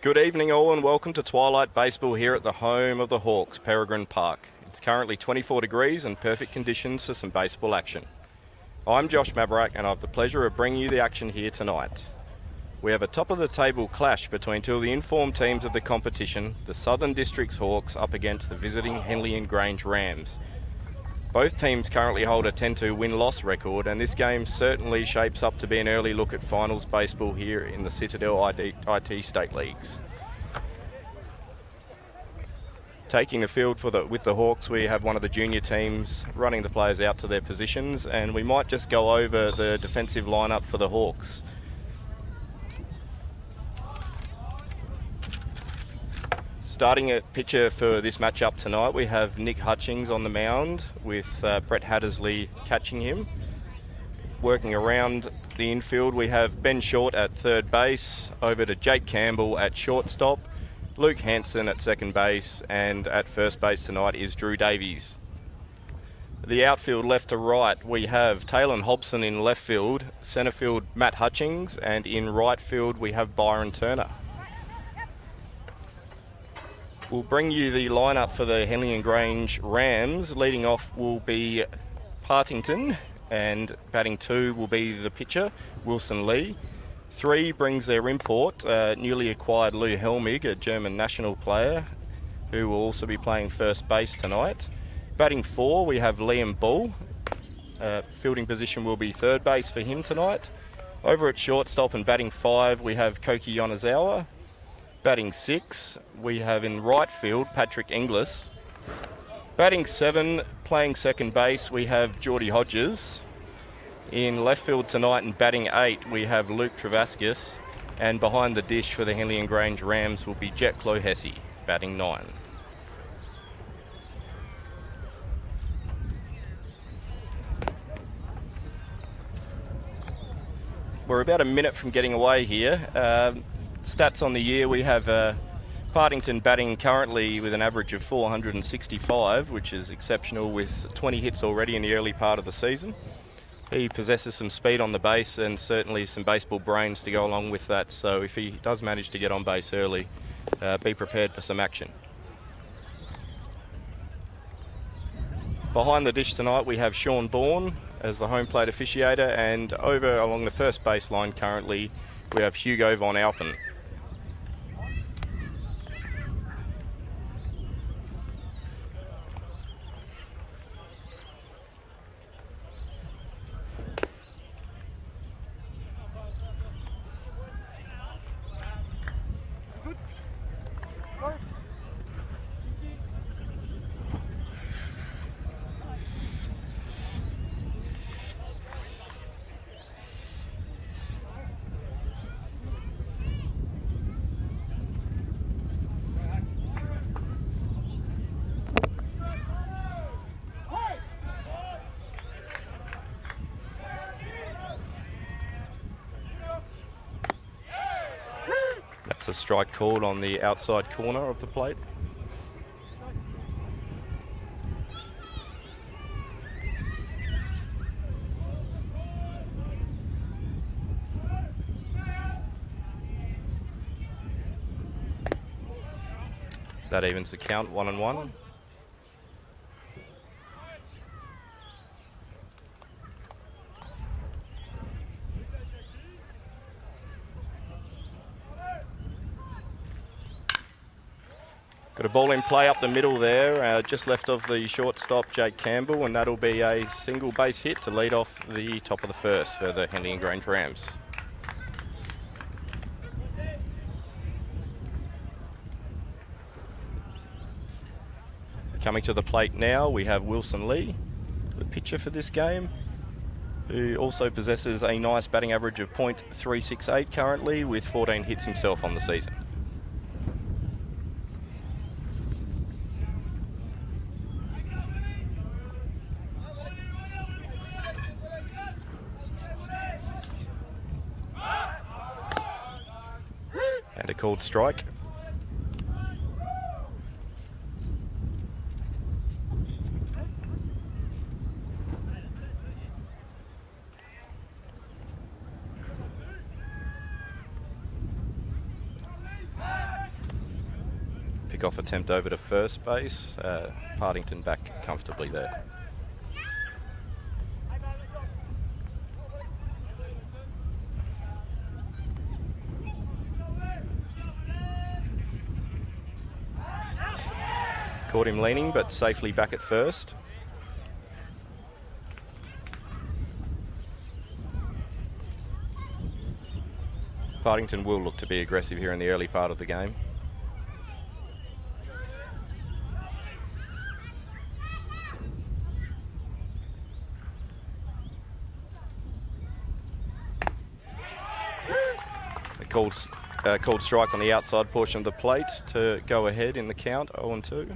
Good evening all and welcome to Twilight Baseball here at the home of the Hawks, Peregrine Park. It's currently 24 degrees and perfect conditions for some baseball action. I'm Josh Mavrak and I have the pleasure of bringing you the action here tonight. We have a top-of-the-table clash between two of the informed teams of the competition, the Southern Districts Hawks up against the visiting Henley Grange Rams. Both teams currently hold a 10-2 win-loss record, and this game certainly shapes up to be an early look at finals baseball here in the Citadel IT State Leagues. Taking the field with the Hawks, we have one of the junior teams running the players out to their positions, and we might just go over the defensive lineup for the Hawks. Starting at pitcher for this matchup tonight, we have Nick Hutchings on the mound with Brett Hattersley catching him. Working around the infield, we have Ben Short at third base, over to Jake Campbell at shortstop, Luke Hansen at second base, and at first base tonight is Drew Davies. The outfield left to right, we have Taylor Hobson in left field, centre field Matt Hutchings, and in right field we have Byron Turner. We'll bring you the lineup for the Henley Grange Rams. Leading off will be Partington, and batting 2 will be the pitcher, Wilson Lee. 3 brings their import, newly acquired Lou Helmig, a German national player, who will also be playing first base tonight. Batting 4, we have Liam Bull. Fielding position will be third base for him tonight. Over at shortstop and batting 5, we have Koki Yonezawa. Batting 6, we have in right field Patrick Inglis. Batting 7, playing second base, we have Geordie Hodges. In left field tonight and batting 8, we have Luke Travaskis. And behind the dish for the Henley Grange Rams will be Jet Clohessy, batting 9. We're about a minute from getting away here. Stats on the year, we have Partington batting currently with an average of 465, which is exceptional, with 20 hits already in the early part of the season. He possesses some speed on the base and certainly some baseball brains to go along with that, so if he does manage to get on base early, be prepared for some action. Behind the dish tonight we have Sean Bourne as the home plate officiator, and over along the first base line currently we have Hugo von Alpen. That's a strike called on the outside corner of the plate. That evens the count, 1-1. Got a ball in play up the middle there, just left of the shortstop Jake Campbell, and that'll be a single base hit to lead off the top of the first for the Henley Grange Rams. Coming to the plate now, we have Wilson Lee, the pitcher for this game, who also possesses a nice batting average of .368 currently, with 14 hits himself on the season. And a called strike. pick-off attempt over to first base. Partington back comfortably there. Caught him leaning, but safely back at first. Partington will look to be aggressive here in the early part of the game. Called strike on the outside portion of the plate to go ahead in the count, 0-2.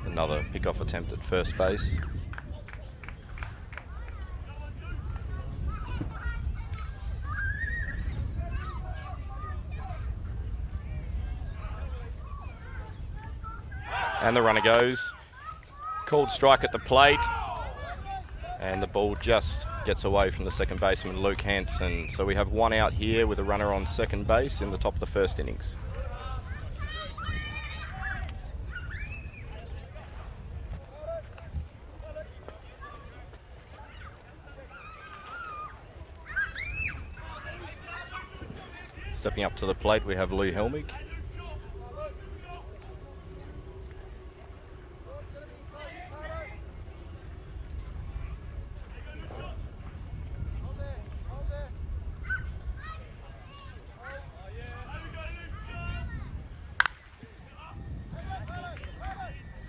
Another pick-off attempt at first base. And the runner goes. Called strike at the plate. And the ball just gets away from the second baseman, Luke Hanson. So we have one out here with a runner on second base in the top of the first innings. Stepping up to the plate, we have Lou Helmig.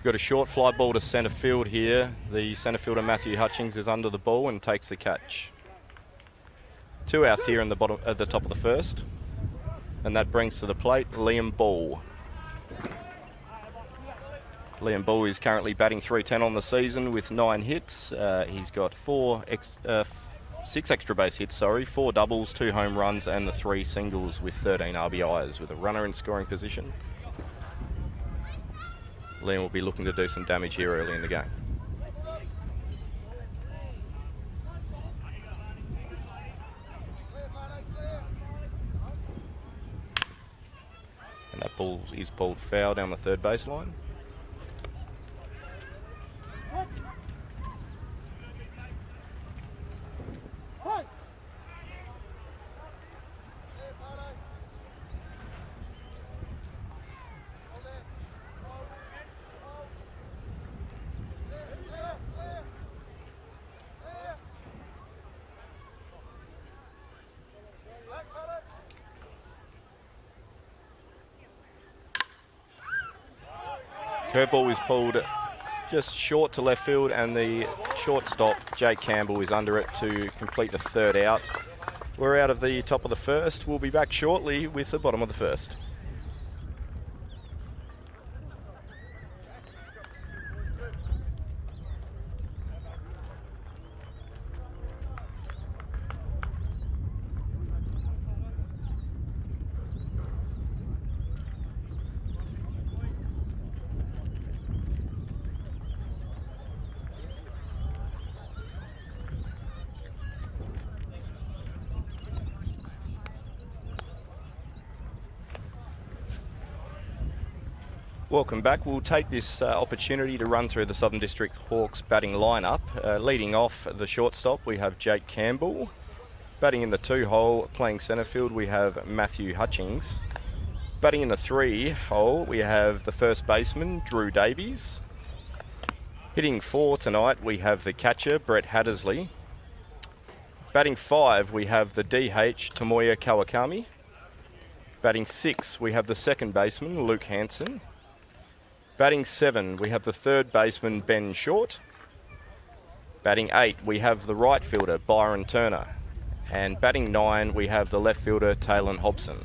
Got a short fly ball to centre field here. The centre fielder Matthew Hutchings is under the ball and takes the catch. 2 outs here in the bottom at the top of the first, and that brings to the plate Liam Ball. Liam Ball is currently batting .310 on the season with 9 hits. He's got 6 extra base hits, 4 doubles, 2 home runs, and the 3 singles with 13 RBIs with a runner in scoring position. Liam will be looking to do some damage here early in the game. And that ball is pulled foul down the third baseline. Curveball is pulled just short to left field, and the shortstop, Jake Campbell, is under it to complete the third out. We're out of the top of the first. We'll be back shortly with the bottom of the first. Welcome back. We'll take this opportunity to run through the Southern District Hawks batting lineup. Leading off the shortstop, we have Jake Campbell. Batting in the 2-hole, playing centre field, we have Matthew Hutchings. Batting in the 3-hole, we have the first baseman, Drew Davies. Hitting 4 tonight, we have the catcher, Brett Hattersley. Batting 5, we have the DH, Tomoya Kawakami. Batting 6, we have the second baseman, Luke Hanson. Batting 7, we have the third baseman, Ben Short. Batting 8, we have the right fielder, Byron Turner. And batting 9, we have the left fielder, Taylor Hobson.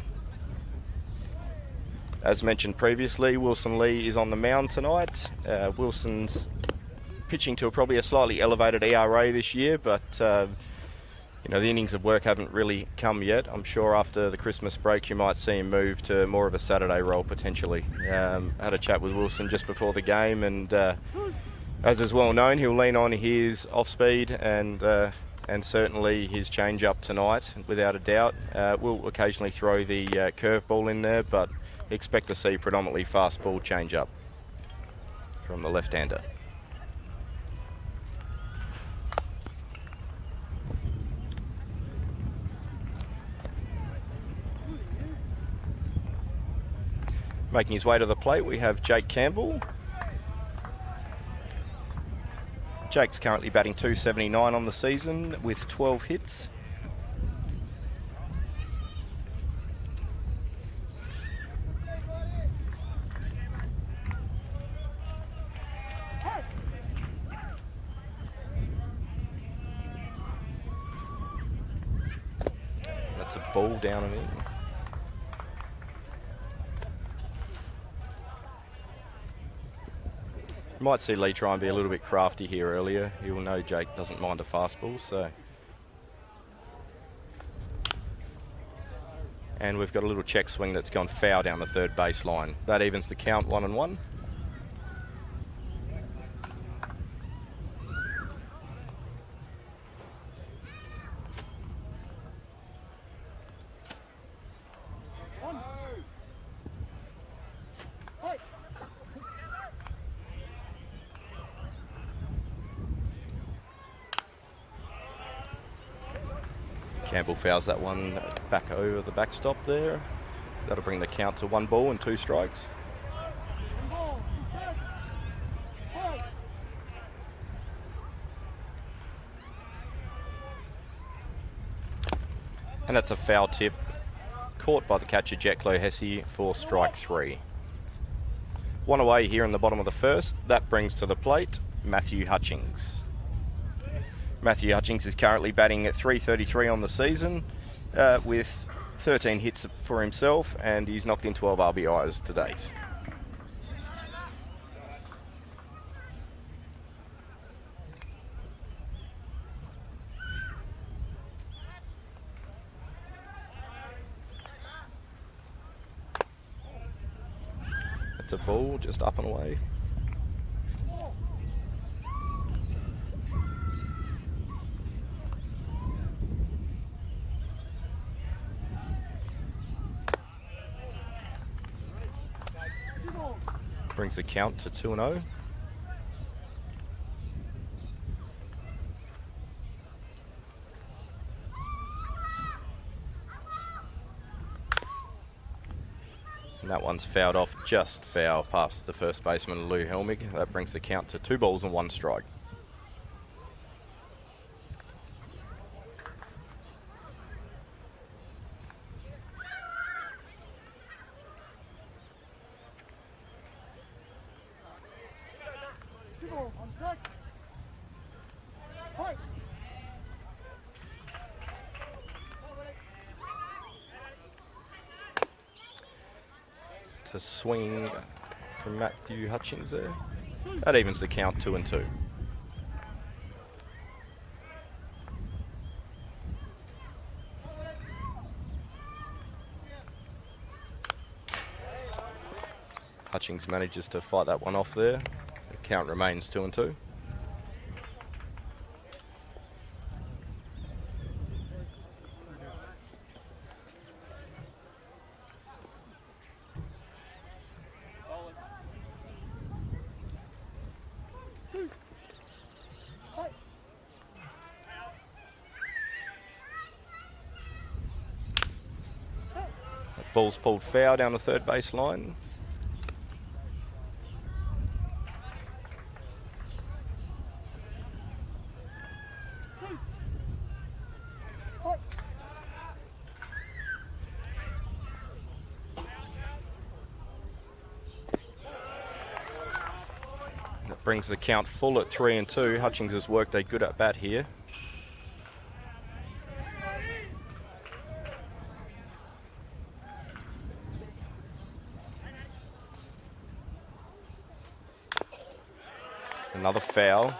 As mentioned previously, Wilson Lee is on the mound tonight. Wilson's pitching to probably a slightly elevated ERA this year, but You know, the innings of work haven't really come yet. I'm sure after the Christmas break you might see him move to more of a Saturday role potentially. Had a chat with Wilson just before the game, and as is well known, he'll lean on his off-speed and certainly his change-up tonight, without a doubt. We'll occasionally throw the curveball in there, but expect to see predominantly fast ball change-up from the left-hander. Making his way to the plate, we have Jake Campbell. Jake's currently batting .279 on the season with 12 hits. That's a ball down and in. You might see Lee try and be a little bit crafty here earlier. He will know Jake doesn't mind a fastball, so. And we've got a little check swing that's gone foul down the third baseline. That evens the count 1-1. Campbell fouls that one back over the backstop there. That'll bring the count to 1 ball and 2 strikes. And that's a foul tip, caught by the catcher Jeklo Hesse for strike 3. 1 away here in the bottom of the first. That brings to the plate Matthew Hutchings. Matthew Hutchings is currently batting at .333 on the season with 13 hits for himself, and he's knocked in 12 RBIs to date. That's a ball just up and away. Brings the count to 2-0. And that one's fouled off, just foul past the first baseman Lou Helmig. That brings the count to 2 balls and 1 strike. To swing from Matthew Hutchings there. That evens the count 2-2. Hutchings manages to fight that one off there. The count remains 2-2. Ball's pulled foul down the third base line. That brings the count full at 3-2. Hutchings has worked a good at bat here. Another foul.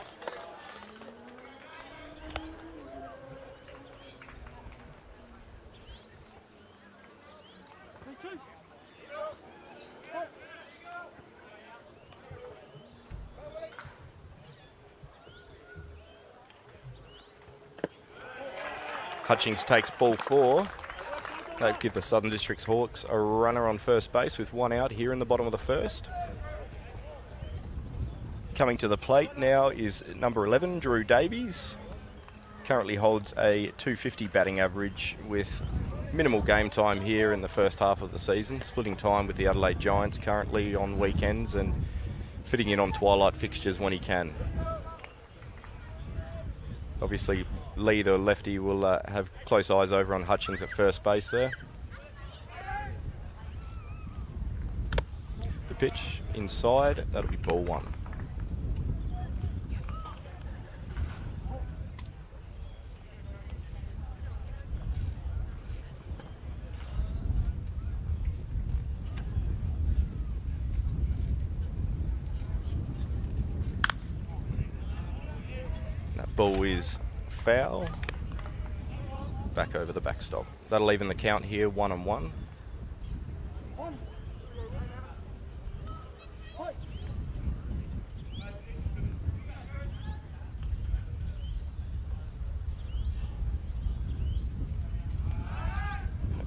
Hutchings takes ball 4. They give the Southern Districts Hawks a runner on first base with 1 out here in the bottom of the first. Coming to the plate now is number 11, Drew Davies. Currently holds a .250 batting average with minimal game time here in the first half of the season, splitting time with the Adelaide Giants currently on weekends and fitting in on twilight fixtures when he can. Obviously, Lee, the lefty, will have close eyes over on Hutchings at first base there. The pitch inside, that'll be ball 1. Ball is foul. Back over the backstop. That'll even the count here, 1-1.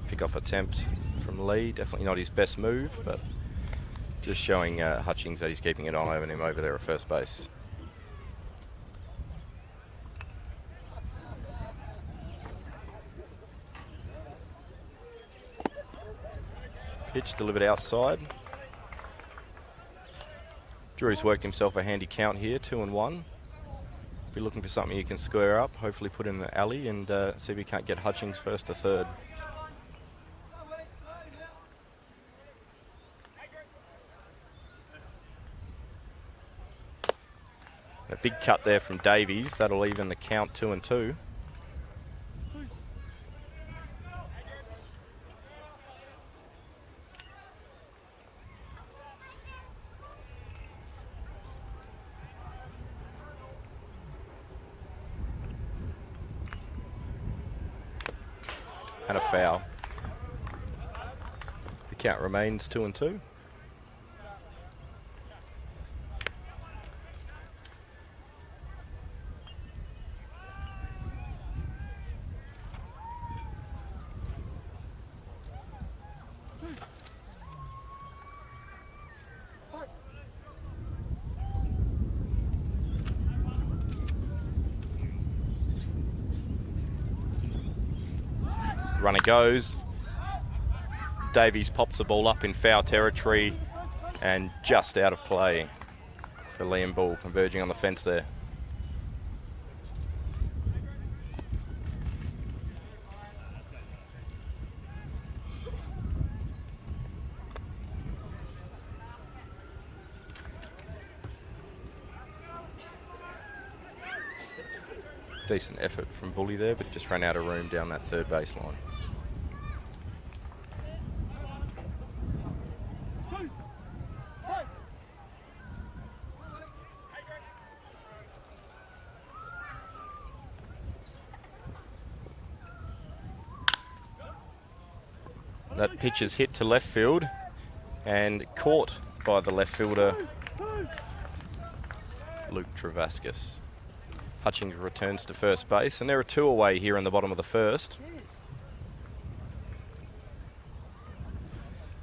Pick-off attempt from Lee. Definitely not his best move, but just showing Hutchings that he's keeping it on over him over there at first base. Pitch delivered outside. Drew's worked himself a handy count here, 2-1. Be looking for something he can square up, hopefully put in the alley and see if he can't get Hutchings first to third. A big cut there from Davies. That'll even the count, 2-2. And a foul. The count remains 2-2. Runner goes. Davies pops the ball up in foul territory and just out of play for Liam Bull, converging on the fence there. Decent effort from Bully there, but just ran out of room down that third baseline. That pitch is hit to left field and caught by the left fielder, Luke Travascus. Hutchings returns to first base, and there are 2 away here in the bottom of the first.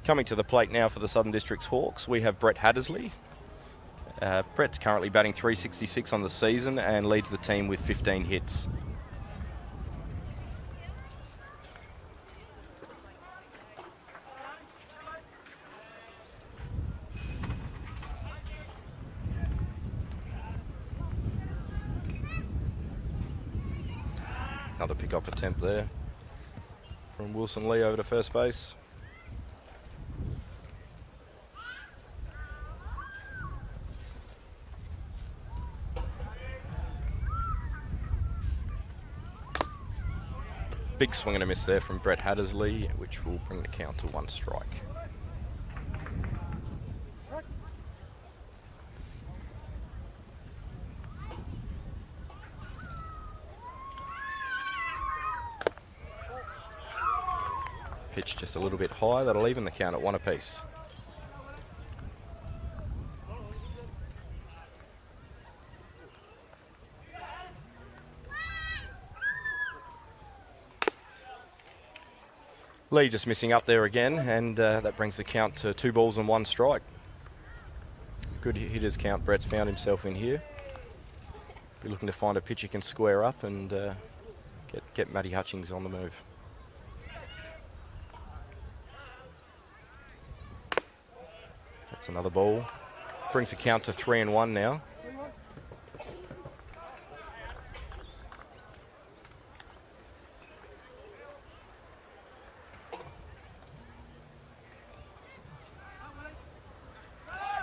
Coming to the plate now for the Southern Districts Hawks, we have Brett Hattersley. Brett's currently batting .366 on the season and leads the team with 15 hits. Another pick-off attempt there from Wilson Lee over to first base. Big swing and a miss there from Brett Hattersley, which will bring the count to 1 strike. Pitch just a little bit high. That'll even the count at 1 apiece. Lee just missing up there again, and that brings the count to 2 balls and 1 strike. Good hitters count Brett's found himself in here. Be looking to find a pitch he can square up and get Matty Hutchings on the move. That's another ball. Brings the count to 3 and 1 now.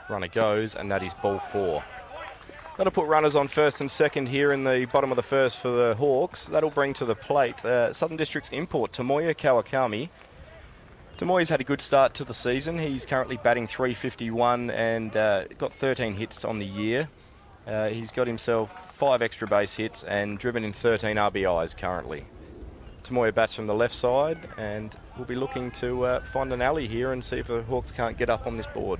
Runner goes, and that is ball 4. That'll put runners on first and second here in the bottom of the first for the Hawks. That'll bring to the plate Southern District's import, Tomoya Kawakami. Tomoya's had a good start to the season. He's currently batting .351 and got 13 hits on the year. He's got himself 5 extra base hits and driven in 13 RBIs currently. Tomoya bats from the left side, and we'll be looking to find an alley here and see if the Hawks can't get up on this board.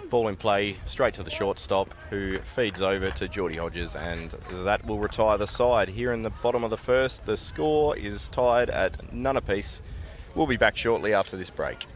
Ball in play, straight to the shortstop, who feeds over to Geordie Hodges, and that will retire the side. Here in the bottom of the first, the score is tied at none apiece. We'll be back shortly after this break.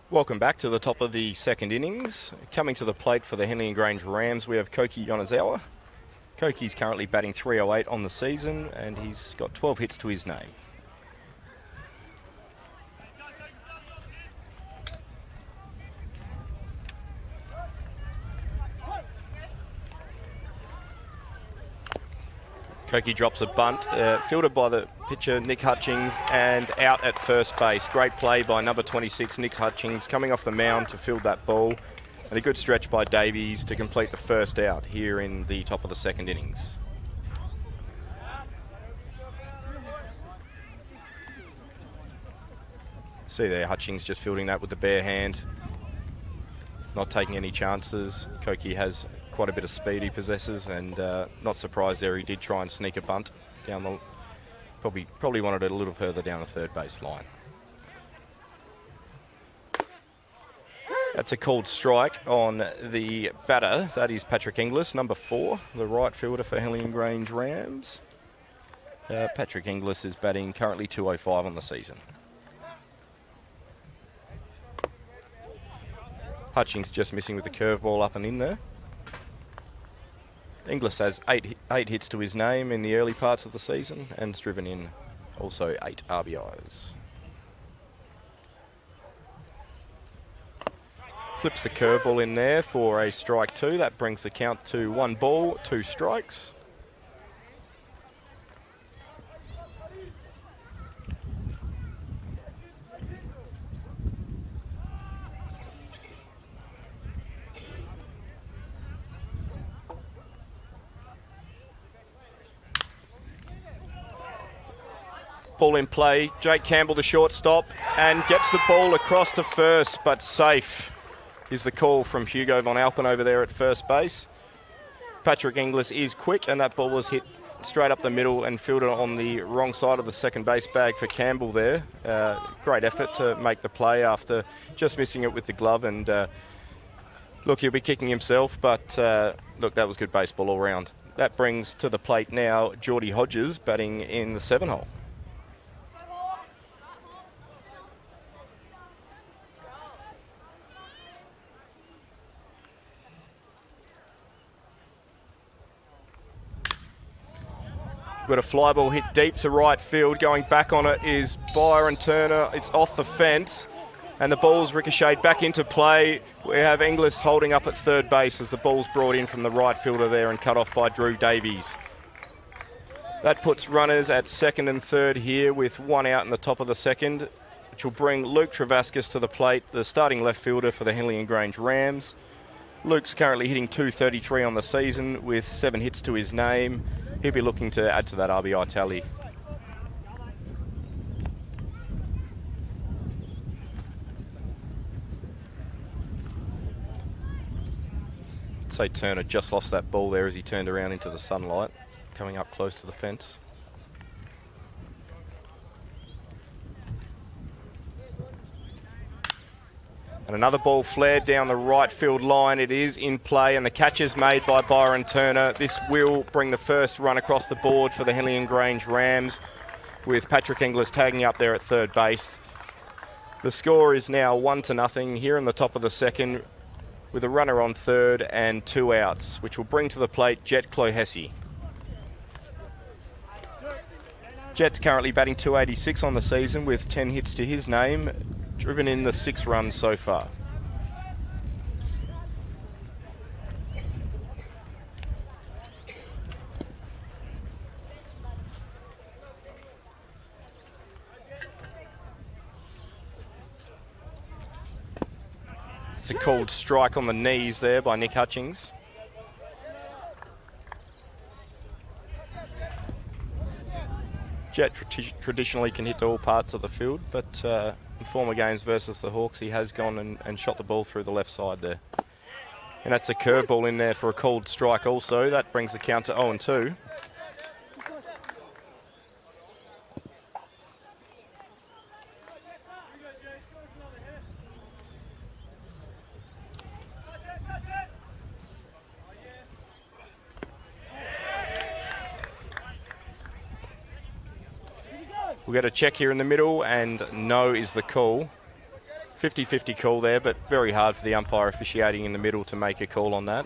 Welcome back to the top of the second innings. Coming to the plate for the Henley Grange Rams, we have Koki Yonezawa. Koki's currently batting .308 on the season, and he's got 12 hits to his name. Koki drops a bunt, fielded by the pitcher Nick Hutchings, and out at first base. Great play by number 26 Nick Hutchings, coming off the mound to field that ball, and a good stretch by Davies to complete the first out here in the top of the second innings. See there, Hutchings just fielding that with the bare hand, not taking any chances. Koki has quite a bit of speed he possesses, and not surprised there he did try and sneak a bunt down the... Probably wanted it a little further down the third base line. That's a called strike on the batter. That is Patrick Inglis, number 4, the right fielder for Henley Grange Rams. Patrick Inglis is batting currently .205 on the season. Hutchings just missing with the curveball up and in there. Inglis has eight hits to his name in the early parts of the season and has driven in also 8 RBIs. Flips the curveball in there for a strike 2. That brings the count to 1 ball, 2 strikes. ball in play. Jake Campbell, the shortstop, and gets the ball across to first, but safe is the call from Hugo von Alpen over there at first base. Patrick Inglis is quick, and that ball was hit straight up the middle and fielded on the wrong side of the second base bag for Campbell there. Great effort to make the play after just missing it with the glove. And look, he'll be kicking himself, but look, that was good baseball all round. That brings to the plate now Geordie Hodges batting in the 7-hole. Got a fly ball hit deep to right field. Going back on it is Byron Turner. It's off the fence, and the ball's ricocheted back into play. We have Inglis holding up at third base as the ball's brought in from the right fielder there and cut off by Drew Davies. That puts runners at second and third here with one out in the top of the second, which will bring Luke Travascus to the plate, the starting left fielder for the Henley Grange Rams. Luke's currently hitting .233 on the season with 7 hits to his name. He'll be looking to add to that RBI tally. I'd say Turner just lost that ball there as he turned around into the sunlight, coming up close to the fence. And another ball flared down the right field line. It is in play, and the catch is made by Byron Turner. This will bring the first run across the board for the Henley Grange Rams, with Patrick Inglis tagging up there at third base. The score is now 1-0 here in the top of the second, with a runner on third and 2 outs, which will bring to the plate Jet Clohesi. Jet's currently batting .286 on the season with 10 hits to his name, driven in the 6 runs so far. It's a called strike on the knees there by Nick Hutchings. Jet traditionally can hit to all parts of the field, but in former games versus the Hawks, he has gone and shot the ball through the left side there. And that's a curveball in there for a called strike also. That brings the count to 0-2. We'll get a check here in the middle, and no is the call. 50-50 call there, but very hard for the umpire officiating in the middle to make a call on that.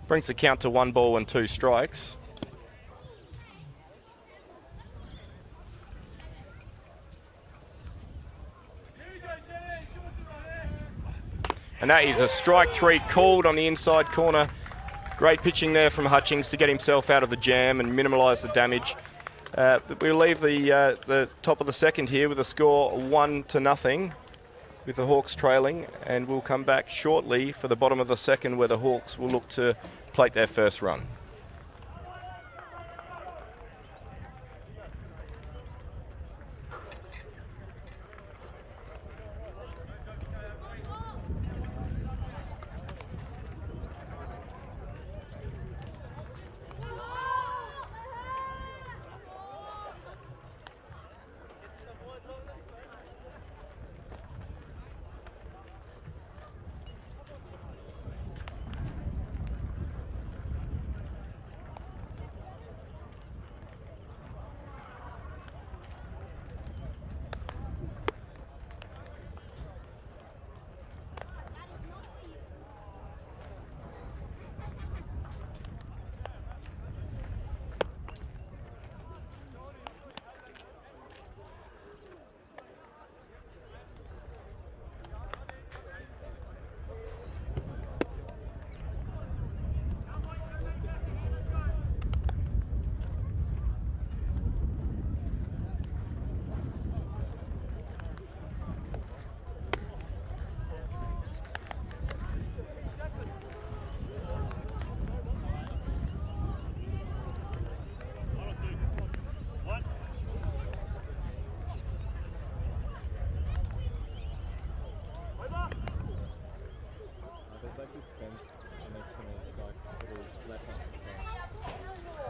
Brings the count to 1 ball and 2 strikes. And that is a strike 3 called on the inside corner. Great pitching there from Hutchings to get himself out of the jam and minimise the damage. We'll leave the top of the second here with a score 1-0, with the Hawks trailing, and we'll come back shortly for the bottom of the second, where the Hawks will look to plate their first run.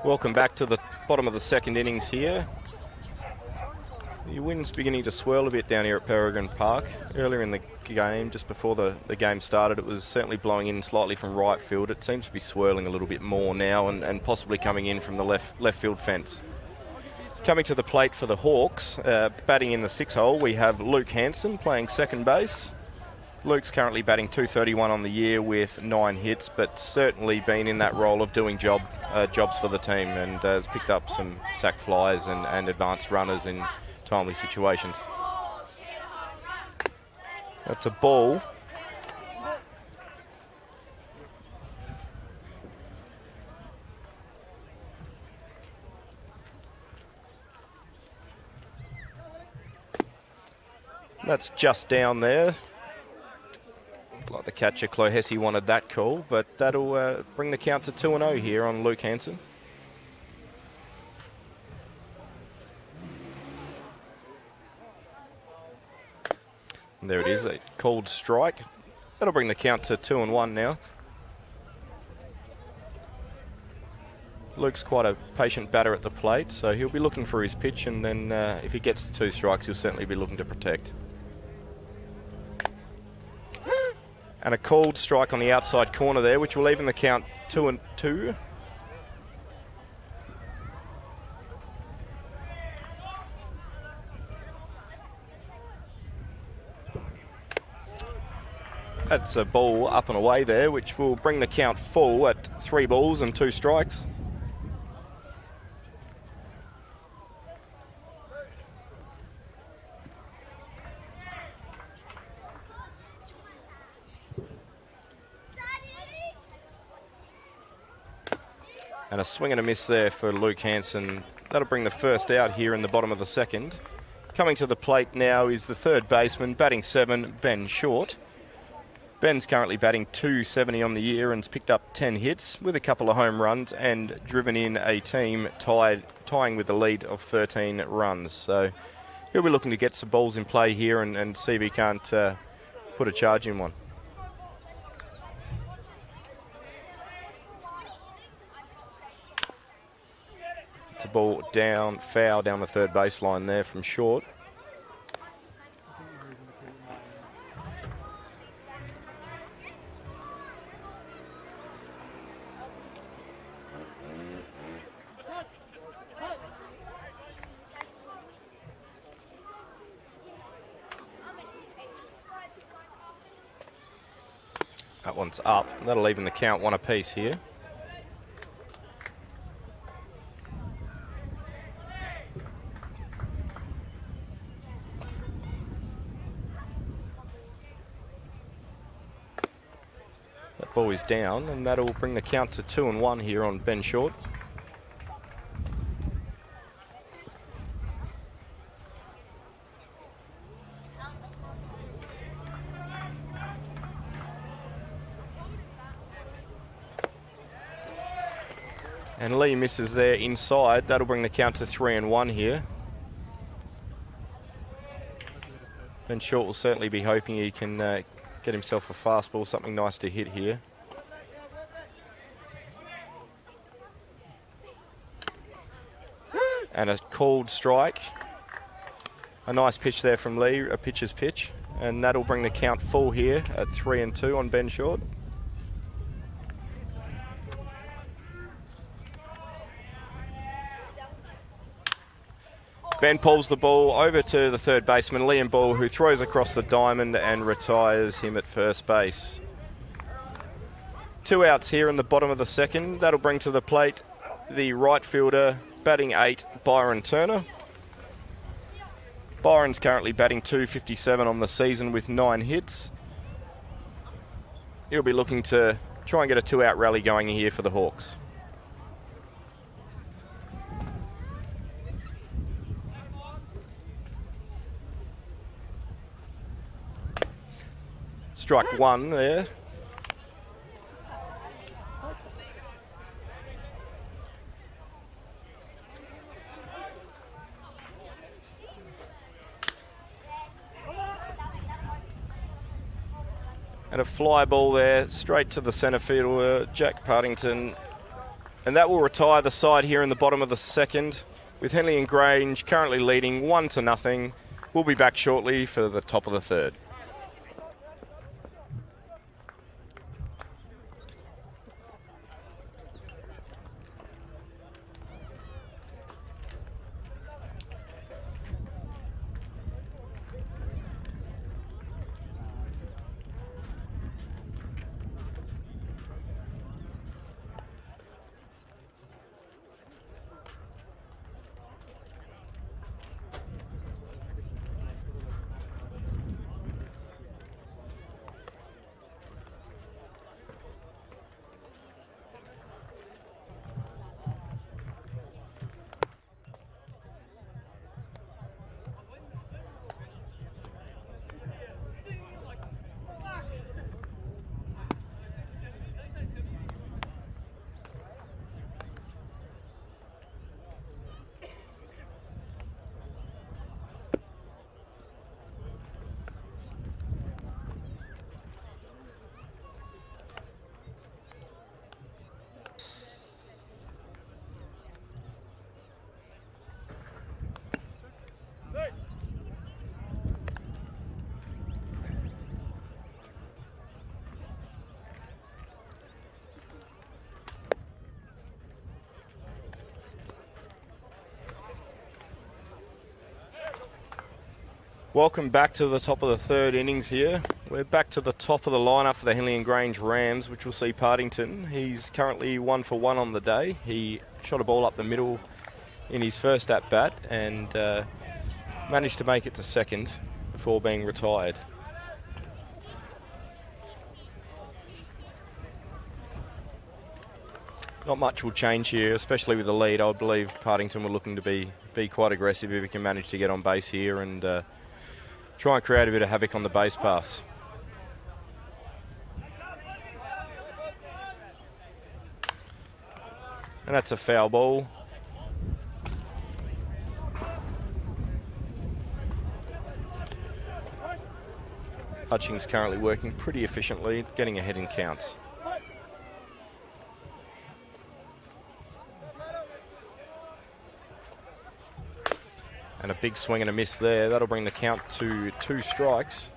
Welcome back to the bottom of the second innings here. The wind's beginning to swirl a bit down here at Peregrine Park. Earlier in the game, just before the game started, it was certainly blowing in slightly from right field. It seems to be swirling a little bit more now and possibly coming in from the left field fence. Coming to the plate for the Hawks, batting in the 6 hole, we have Luke Hanson playing second base. Luke's currently batting 231 on the year with 9 hits, but certainly been in that role of doing jobs for the team and has picked up some sac flies and advanced runners in timely situations. That's a ball. That's just down there. Like the catcher, Clohessy wanted that call, but that'll bring the count to 2-0 here on Luke Hanson. And there it is, a called strike. That'll bring the count to 2-1 now. Luke's quite a patient batter at the plate, so he'll be looking for his pitch, and then if he gets 2 strikes, he'll certainly be looking to protect. And a called strike on the outside corner there, which will even the count 2-2. That's a ball up and away there, which will bring the count full at 3 balls and 2 strikes. And a swing and a miss there for Luke Hanson. That'll bring the first out here in the bottom of the second. Coming to the plate now is the third baseman, batting 7, Ben Short. Ben's currently batting 270 on the year and's picked up 10 hits with a couple of home runs and driven in a team tying with the lead of 13 runs. So he'll be looking to get some balls in play here and see if he can't put a charge in one. It's a ball down, foul down the third baseline there from Short. That one's up. That'll even the count 1 apiece here. That ball is down, and that'll bring the count to 2-1 here on Ben Short. And Lee misses there inside. That'll bring the count to 3-1 here. Ben Short will certainly be hoping he can get himself a fastball, something nice to hit here. And a called strike. A nice pitch there from Lee, a pitcher's pitch. And that'll bring the count full here at 3-2 on Ben Short. Ben pulls the ball over to the third baseman, Liam Ball, who throws across the diamond and retires him at first base. 2 outs here in the bottom of the second. That'll bring to the plate the right fielder, batting 8, Byron Turner. Byron's currently batting 257 on the season with 9 hits. He'll be looking to try and get a 2-out rally going here for the Hawks. Strike 1 there. And a fly ball there, straight to the centre fielder, Jack Partington, And that will retire the side here in the bottom of the second, with Henley Grange currently leading 1-0. We'll be back shortly for the top of the third. Welcome back to the top of the third innings here. We're back to the top of the lineup for the Henley Grange Rams, which will see Partington. He's currently 1 for 1 on the day. He shot a ball up the middle in his first at-bat and managed to make it to second before being retired. Not much will change here, especially with the lead. I believe Partington were looking to be quite aggressive if he can manage to get on base here and try and create a bit of havoc on the base paths. And that's a foul ball. Hutchings currently working pretty efficiently, getting ahead in counts. And a big swing and a miss there. That'll bring the count to 2 strikes.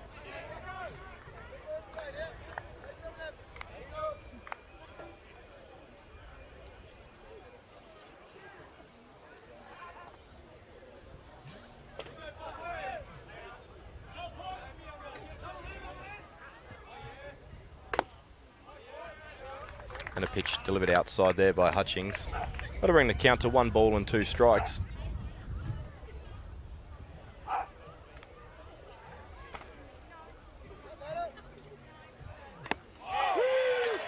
And a pitch delivered outside there by Hutchings. That'll bring the count to 1 ball and 2 strikes.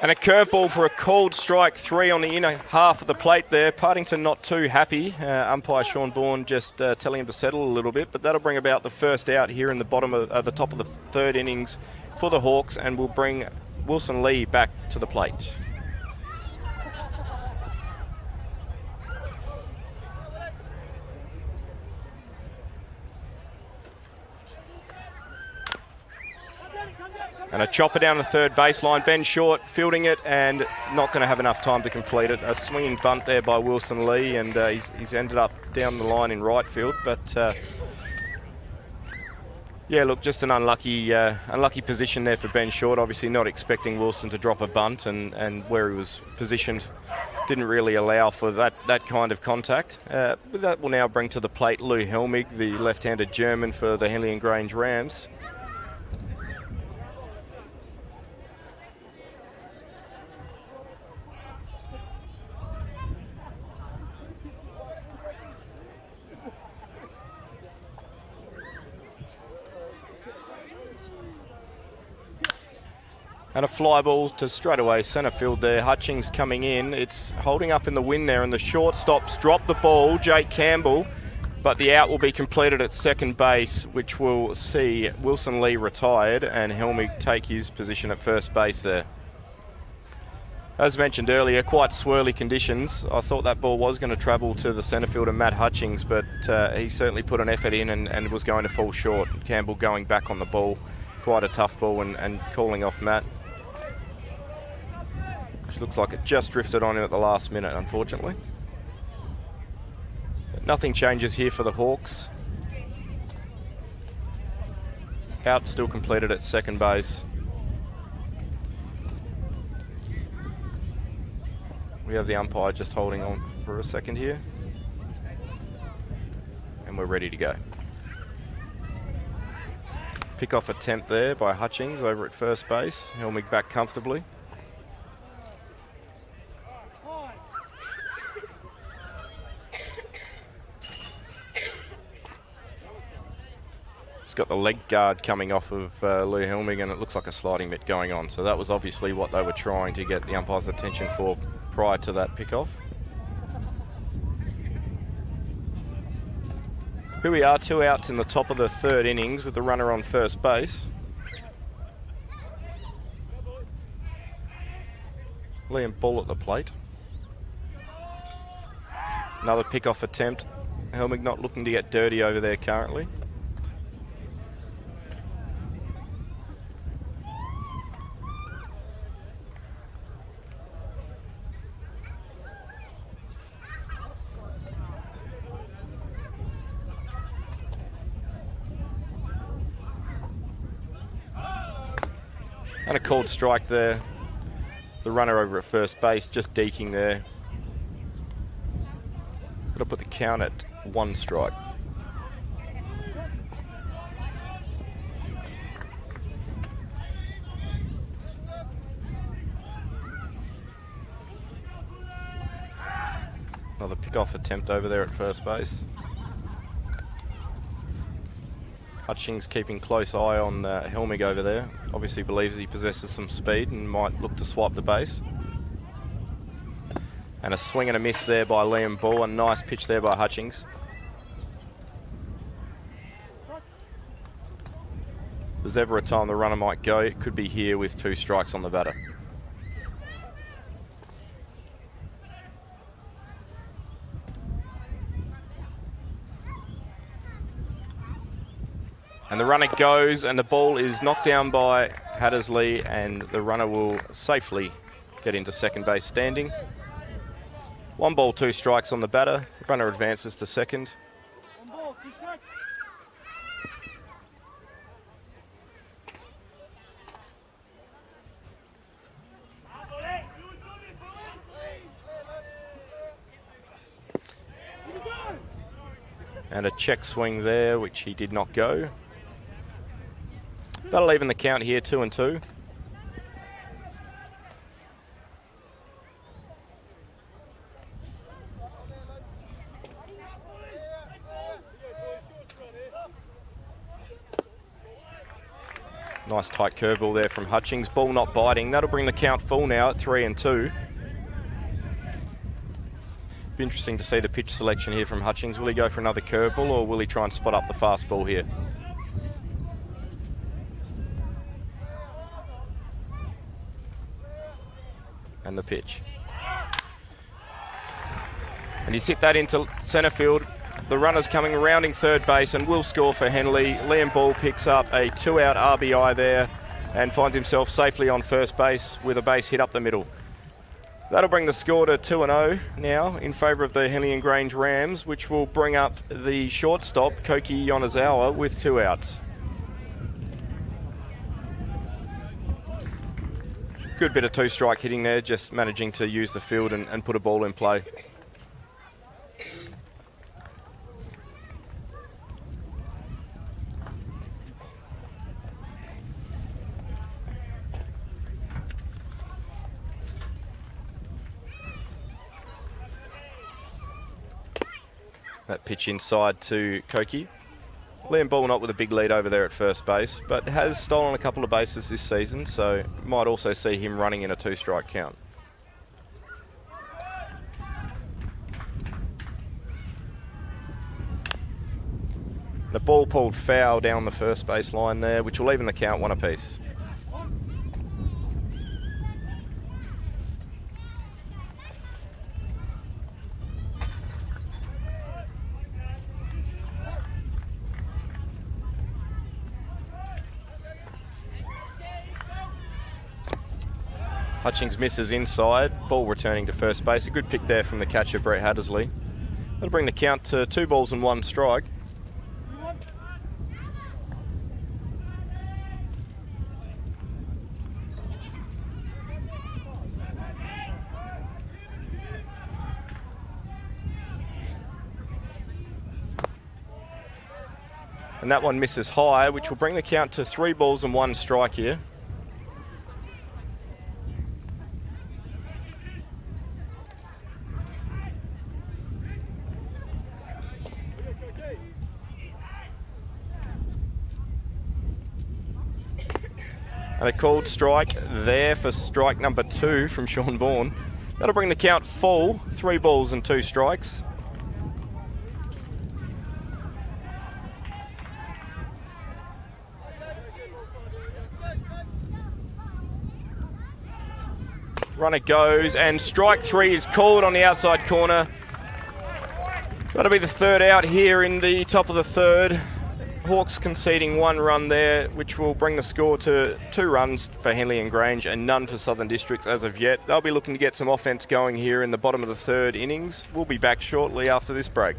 And a curveball for a called strike 3 on the inner half of the plate there. Partington not too happy. Umpire Sean Bourne just telling him to settle a little bit, but that'll bring about the first out here in the bottom of the top of the third innings for the Hawks, and will bring Wilson Lee back to the plate. And a chopper down the third baseline. Ben Short fielding it and not going to have enough time to complete it. A swinging bunt there by Wilson Lee, and he's ended up down the line in right field. But yeah, look, just an unlucky position there for Ben Short. Obviously not expecting Wilson to drop a bunt, and where he was positioned didn't really allow for that kind of contact. But that will now bring to the plate Lou Helmig, the left-handed German for the Henley Grange Rams. And a fly ball to straightaway centre field there. Hutchings coming in. It's holding up in the wind there, and the shortstops drop the ball, Jake Campbell, but the out will be completed at second base, which will see Wilson Lee retired and Helmig take his position at first base there. As mentioned earlier, quite swirly conditions. I thought that ball was going to travel to the centre fielder, Matt Hutchings, but he certainly put an effort in and was going to fall short. Campbell going back on the ball. Quite a tough ball and calling off Matt. Which looks like it just drifted on him at the last minute, unfortunately. But nothing changes here for the Hawks. Out still completed at second base. We have the umpire just holding on for a second here. And we're ready to go. Pick-off attempt there by Hutchings over at first base. Helmig back comfortably. He's got the leg guard coming off of Lou Helmig, and it looks like a sliding mitt going on. So that was obviously what they were trying to get the umpire's attention for prior to that pick-off. Here we are, 2 outs in the top of the third innings with the runner on first base. Liam Bull at the plate. Another pick-off attempt. Helmig not looking to get dirty over there currently. And a called strike there. The runner over at first base just deking there. That'll put the count at 1 strike. Another pick-off attempt over there at first base. Hutchings keeping close eye on Helmig over there. Obviously believes he possesses some speed and might look to swipe the base. And a swing and a miss there by Liam Bull. A nice pitch there by Hutchings. If there's ever a time the runner might go, it could be here with 2 strikes on the batter. And the runner goes, and the ball is knocked down by Hattersley, and the runner will safely get into second base standing. 1 ball, 2 strikes on the batter. The runner advances to second. And a check swing there, which he did not go. That'll even the count here, 2-2. Nice tight curveball there from Hutchings. Ball not biting. That'll bring the count full now at 3-2. Be interesting to see the pitch selection here from Hutchings. Will he go for another curveball, or will he try and spot up the fastball here? And the pitch. And he's hit that into centre field. The runner's coming rounding third base and will score for Henley. Liam Ball picks up a 2-out RBI there and finds himself safely on first base with a base hit up the middle. That'll bring the score to 2-0 now in favour of the Henley Grange Rams, which will bring up the shortstop, Koki Yonezawa, with 2 outs. Good bit of 2-strike hitting there, just managing to use the field and put a ball in play. That pitch inside to Koki. Liam Ball not with a big lead over there at first base, but has stolen a couple of bases this season, so might also see him running in a 2-strike count. The ball pulled foul down the first base line there, which will even the count 1 apiece. Hutchings misses inside. Ball returning to first base. A good pick there from the catcher, Brett Hattersley. That'll bring the count to 2 balls and 1 strike. And that one misses high, which will bring the count to 3 balls and 1 strike here. And a called strike there for strike number 2 from Sean Vaughan. That'll bring the count full, 3 balls and 2 strikes. Runner goes, and strike 3 is called on the outside corner. That'll be the 3rd out here in the top of the 3rd. Hawks conceding 1 run there, which will bring the score to 2 runs for Henley and Grange and none for Southern Districts as of yet. They'll be looking to get some offence going here in the bottom of the 3rd innings. We'll be back shortly after this break.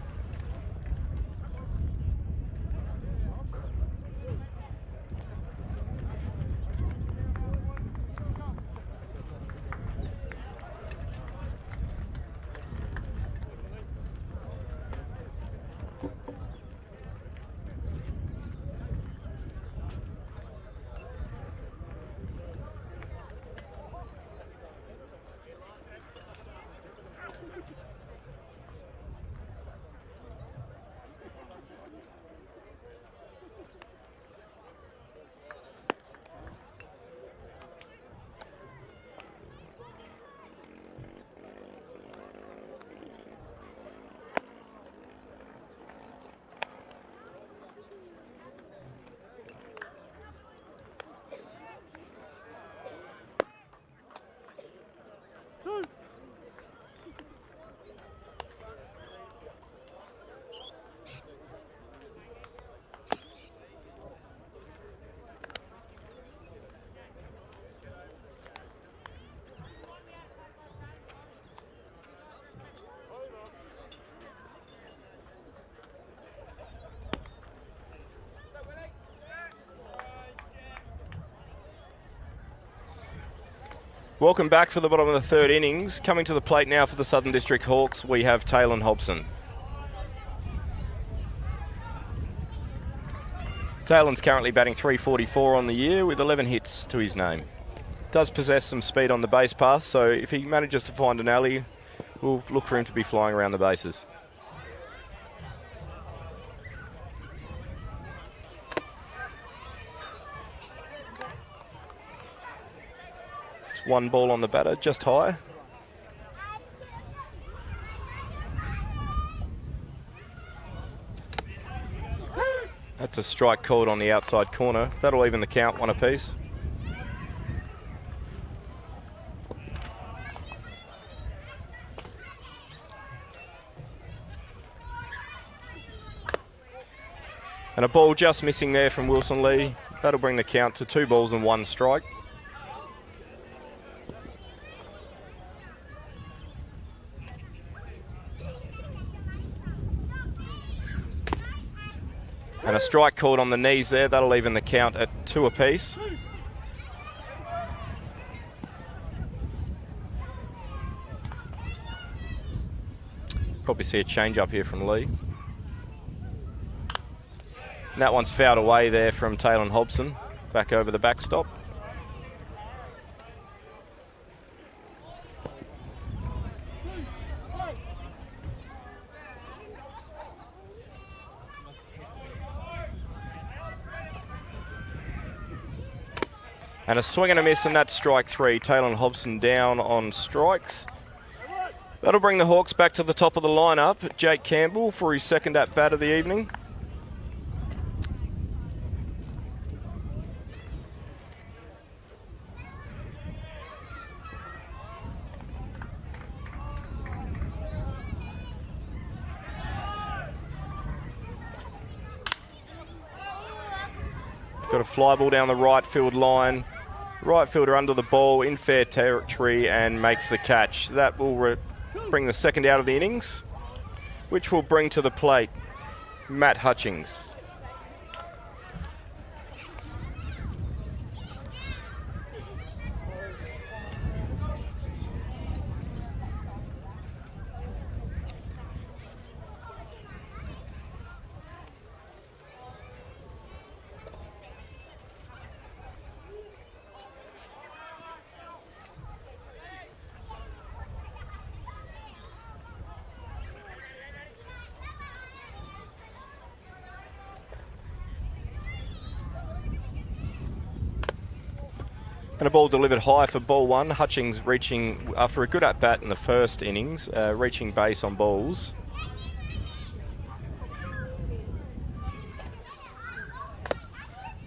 Welcome back for the bottom of the 3rd innings. Coming to the plate now for the Southern District Hawks, we have Taylor Hobson. Taylor's currently batting .344 on the year with 11 hits to his name. Does possess some speed on the base path, so if he manages to find an alley, we'll look for him to be flying around the bases. It's 1 ball on the batter, just high. That's a strike called on the outside corner. That'll even the count, 1 apiece. And a ball just missing there from Wilson Lee. That'll bring the count to 2 balls and 1 strike. And a strike called on the knees there. That'll even the count at 2 apiece. Probably see a change up here from Lee. And that one's fouled away there from Taylor Hobson. Back over the backstop. And a swing and a miss, and that's strike 3. Taylor Hobson down on strikes. That'll bring the Hawks back to the top of the lineup. Jake Campbell for his 2nd at-bat of the evening. Got a fly ball down the right field line. Right fielder under the ball in fair territory and makes the catch. That will bring the second out of the innings, which will bring to the plate Matt Hutchings. And a ball delivered high for ball one. Hutchings reaching, after a good at-bat in the first innings, reaching base on balls.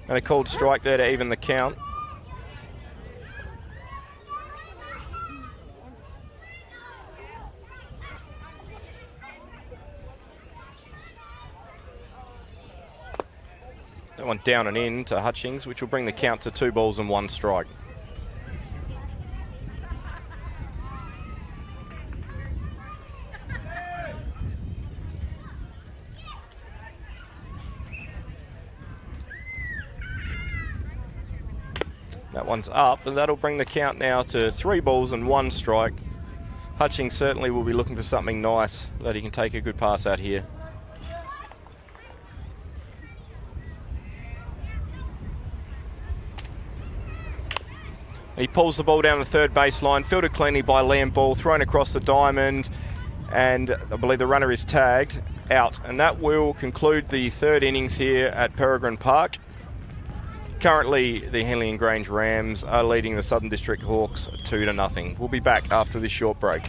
And a called strike there to even the count. That one down and in to Hutchings, which will bring the count to 2 balls and 1 strike. That one's up, and that'll bring the count now to 3 balls and 1 strike. Hutchings certainly will be looking for something nice that he can take a good pass out here. He pulls the ball down the third baseline, fielded cleanly by Liam Ball, thrown across the diamond, and I believe the runner is tagged out. And that will conclude the third innings here at Peregrine Park. Currently, the Henley Grange Rams are leading the Southern District Hawks 2-0. We'll be back after this short break.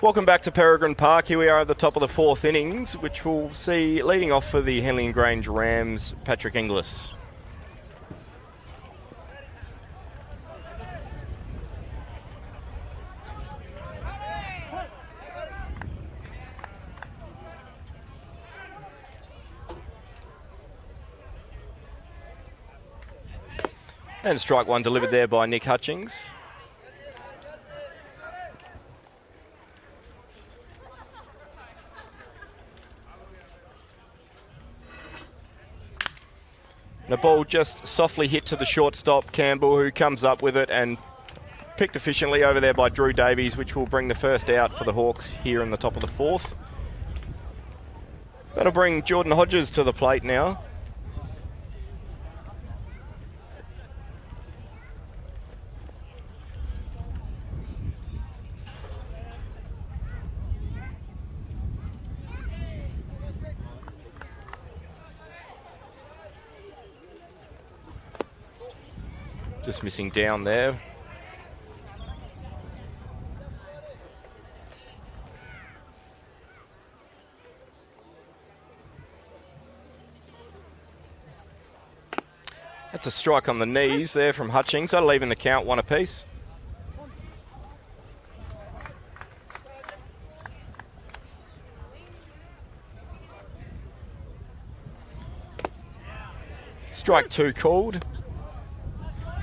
Welcome back to Peregrine Park. Here we are at the top of the fourth innings, which we'll see leading off for the Henley Grange Rams, Patrick Inglis. And strike one delivered there by Nick Hutchings. And a ball just softly hit to the shortstop, Campbell, who comes up with it and picked efficiently over there by Drew Davies, which will bring the first out for the Hawks here in the top of the fourth. That'll bring Jordan Hodges to the plate now. Just missing down there. That's a strike on the knees there from Hutchings. That'll even the count, one apiece. Strike 2 called.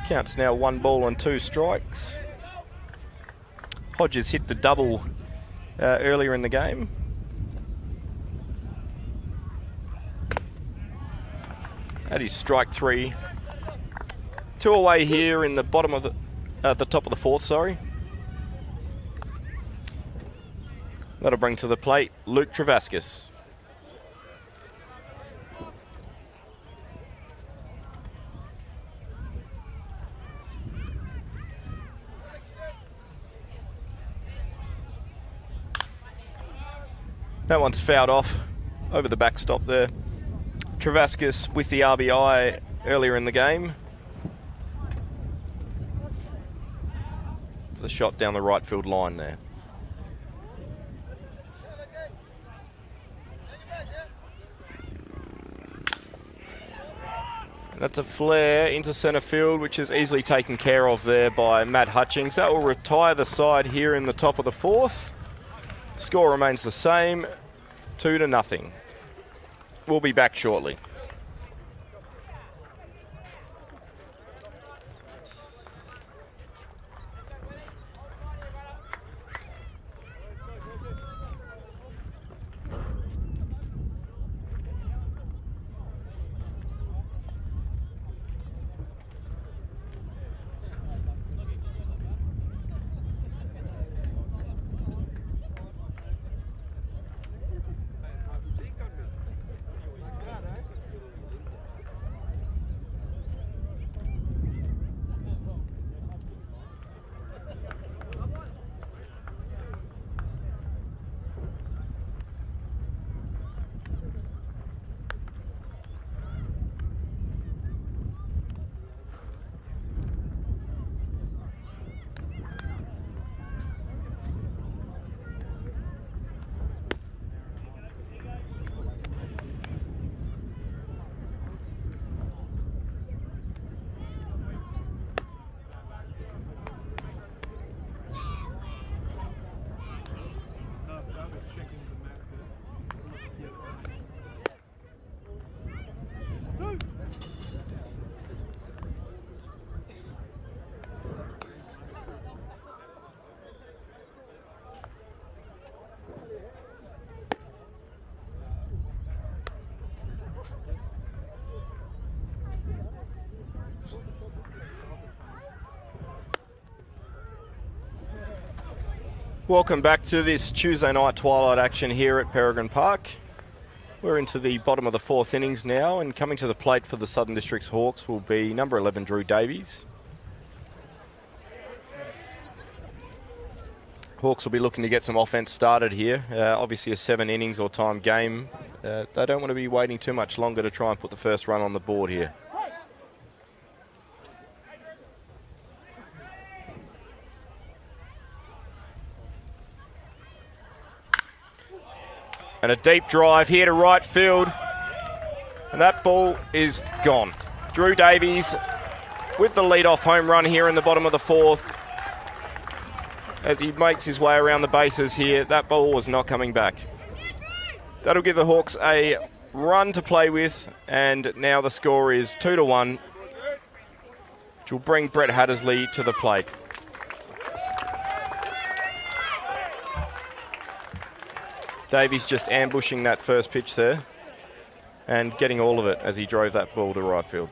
Count's now 1 ball and 2 strikes. Hodges hit the double earlier in the game. That is strike 3. 2 away here in the bottom of the top of the 4th, sorry. That'll bring to the plate Luke Travaskis. That one's fouled off over the backstop there. Travaskis with the RBI earlier in the game. It's the shot down the right field line there. And that's a flare into centre field, which is easily taken care of there by Matt Hutchings. That will retire the side here in the top of the 4th. The score remains the same, 2-0. We'll be back shortly. Welcome back to this Tuesday night twilight action here at Peregrine Park. We're into the bottom of the 4th innings now, and coming to the plate for the Southern Districts Hawks will be number 11, Drew Davies. Hawks will be looking to get some offence started here. Obviously a 7 innings or time game. They don't want to be waiting too much longer to try and put the first run on the board here. And a deep drive here to right field. And that ball is gone. Drew Davies with the lead-off home run here in the bottom of the 4th. As he makes his way around the bases here, that ball was not coming back. That'll give the Hawks a run to play with, and now the score is 2-1, which will bring Brett Hattersley to the plate. Davies just ambushing that first pitch there and getting all of it as he drove that ball to right field.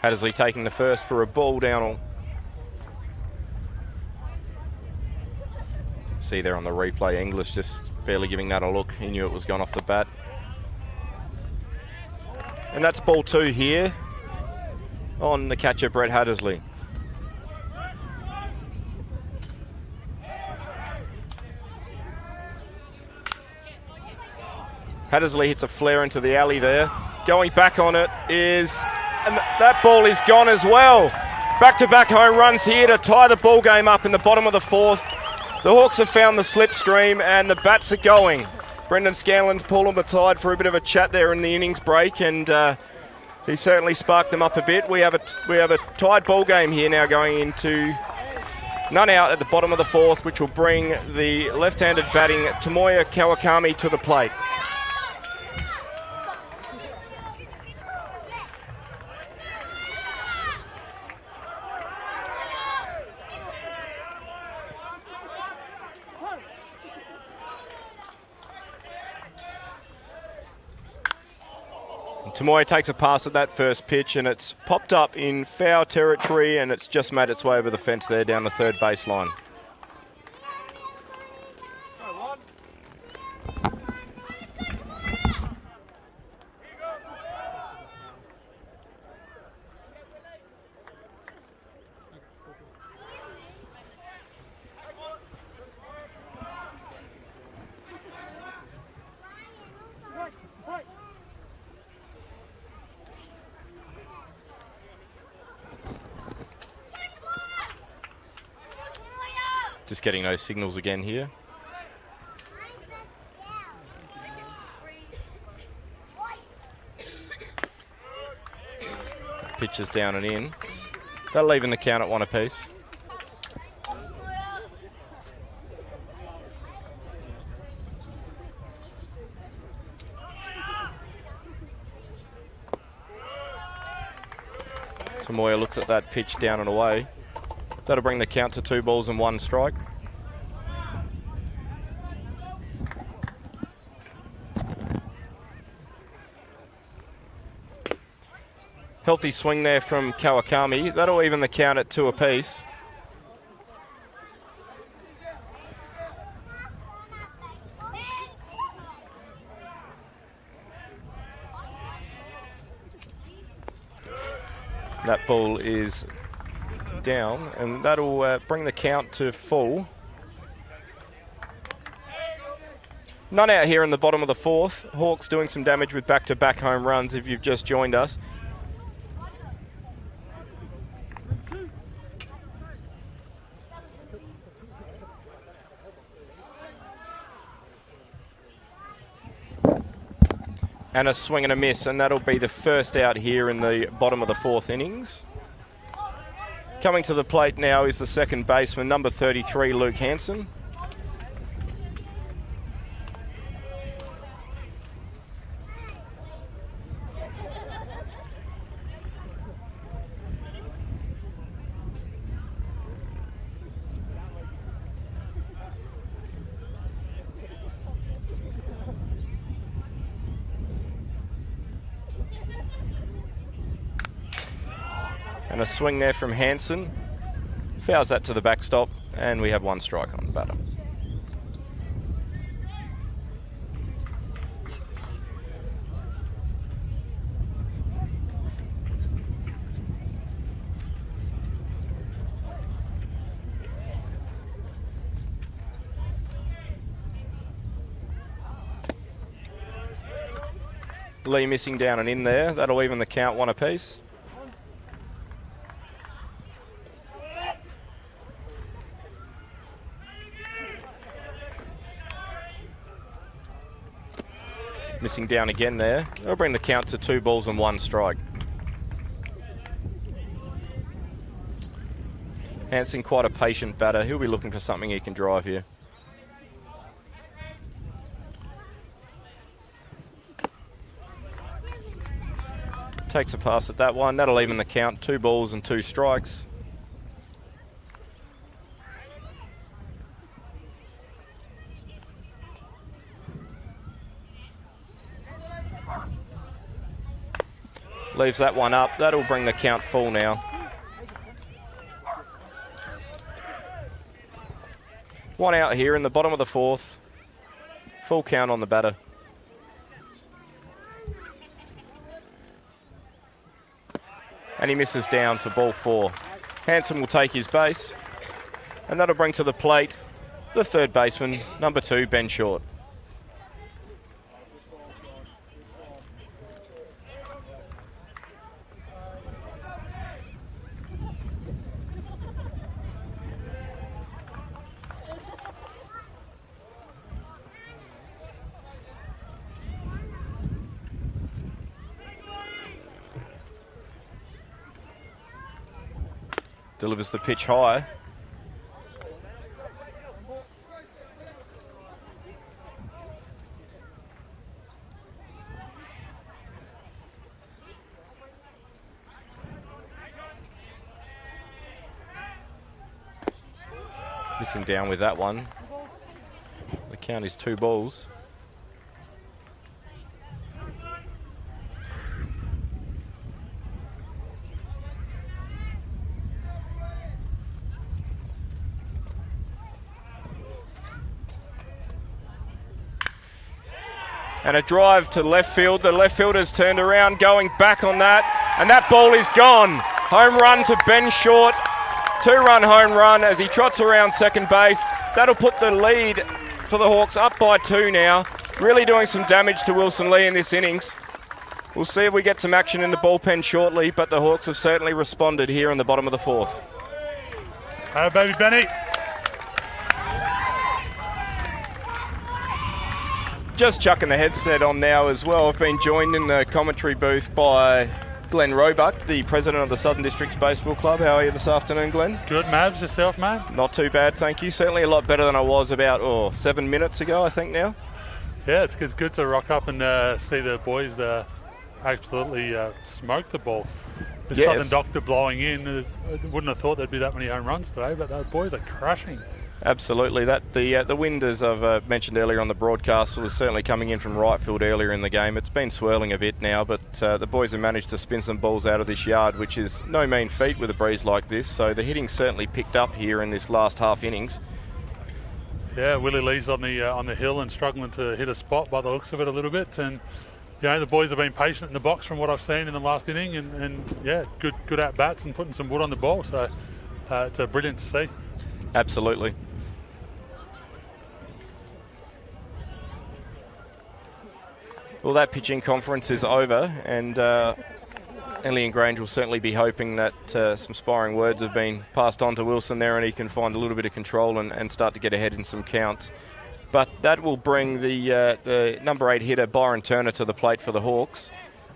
Hattersley taking the first for a ball down. See there on the replay, English just barely giving that a look. He knew it was gone off the bat. And that's ball 2 here on the catcher, Brett Hattersley. Hattersley hits a flare into the alley there. Going back on it is, and that ball is gone as well. Back-to-back home runs here to tie the ball game up in the bottom of the fourth. The Hawks have found the slipstream and the bats are going. Brendan Scanlon's pulling the tide for a bit of a chat there in the innings break, and he certainly sparked them up a bit. We have a tied ball game here now going into none out at the bottom of the fourth, which will bring the left-handed batting Tomoya Kawakami to the plate. Tomoya takes a pass at that first pitch, and it's popped up in foul territory, and it's just made its way over the fence there down the third baseline. Just getting those signals again here. Pitches down and in. That'll even the count at 1 apiece. Tomoya looks at that pitch down and away. That'll bring the count to 2 balls and 1 strike. Healthy swing there from Kawakami. That'll even the count at 2 apiece. That ball is down, and that'll bring the count to full. None out here in the bottom of the fourth. Hawks doing some damage with back-to-back home runs if you've just joined us. And a swing and a miss, and that'll be the first out here in the bottom of the fourth innings. Coming to the plate now is the second baseman, number 33, Luke Hansen. And a swing there from Hansen. Fouls that to the backstop, and we have 1 strike on the batter. Lee missing down and in there. That'll even the count 1 apiece. Missing down again there. That'll bring the count to 2 balls and 1 strike. Hansen, quite a patient batter. He'll be looking for something he can drive here. Takes a pass at that one. That'll even the count. 2 balls and 2 strikes. Leaves that one up. That'll bring the count full now. 1 out here in the bottom of the fourth. Full count on the batter. And he misses down for ball 4. Hansen will take his base. And that'll bring to the plate the third baseman, number 2, Ben Short. delivers the pitch high. Missing down with that one. The count is 2 balls. And a drive to left field. The left fielder's turned around, going back on that. And that ball is gone. Home run to Ben Short. 2-run home run as he trots around second base. That'll put the lead for the Hawks up by 2 now. Really doing some damage to Wilson Lee in this innings. We'll see if we get some action in the bullpen shortly, but the Hawks have certainly responded here in the bottom of the 4th. Hey, baby Benny. Just chucking the headset on now as well. I've been joined in the commentary booth by Glenn Roebuck, the president of the Southern Districts Baseball Club. How are you this afternoon, Glenn? Good, Mavs. Yourself, mate? Not too bad, thank you. Certainly a lot better than I was about 7 minutes ago, I think now. Yeah, it's good to rock up and see the boys absolutely smoke the ball. The Southern Doctor blowing in. I wouldn't have thought there'd be that many home runs today, but the boys are crushing. Absolutely. The wind, as I've mentioned earlier on the broadcast, was certainly coming in from right field earlier in the game. It's been swirling a bit now, but the boys have managed to spin some balls out of this yard, which is no mean feat with a breeze like this. So the hitting certainly picked up here in this last half innings. Yeah, Willie Lee's on the hill and struggling to hit a spot by the looks of it a little bit. And the boys have been patient in the box from what I've seen in the last inning, and good at bats and putting some wood on the ball. So it's brilliant to see. Absolutely. Well, that pitching conference is over, and Henley Grange will certainly be hoping that some sparring words have been passed on to Wilson there, and he can find a little bit of control and start to get ahead in some counts. But that will bring the number 8 hitter, Byron Turner, to the plate for the Hawks.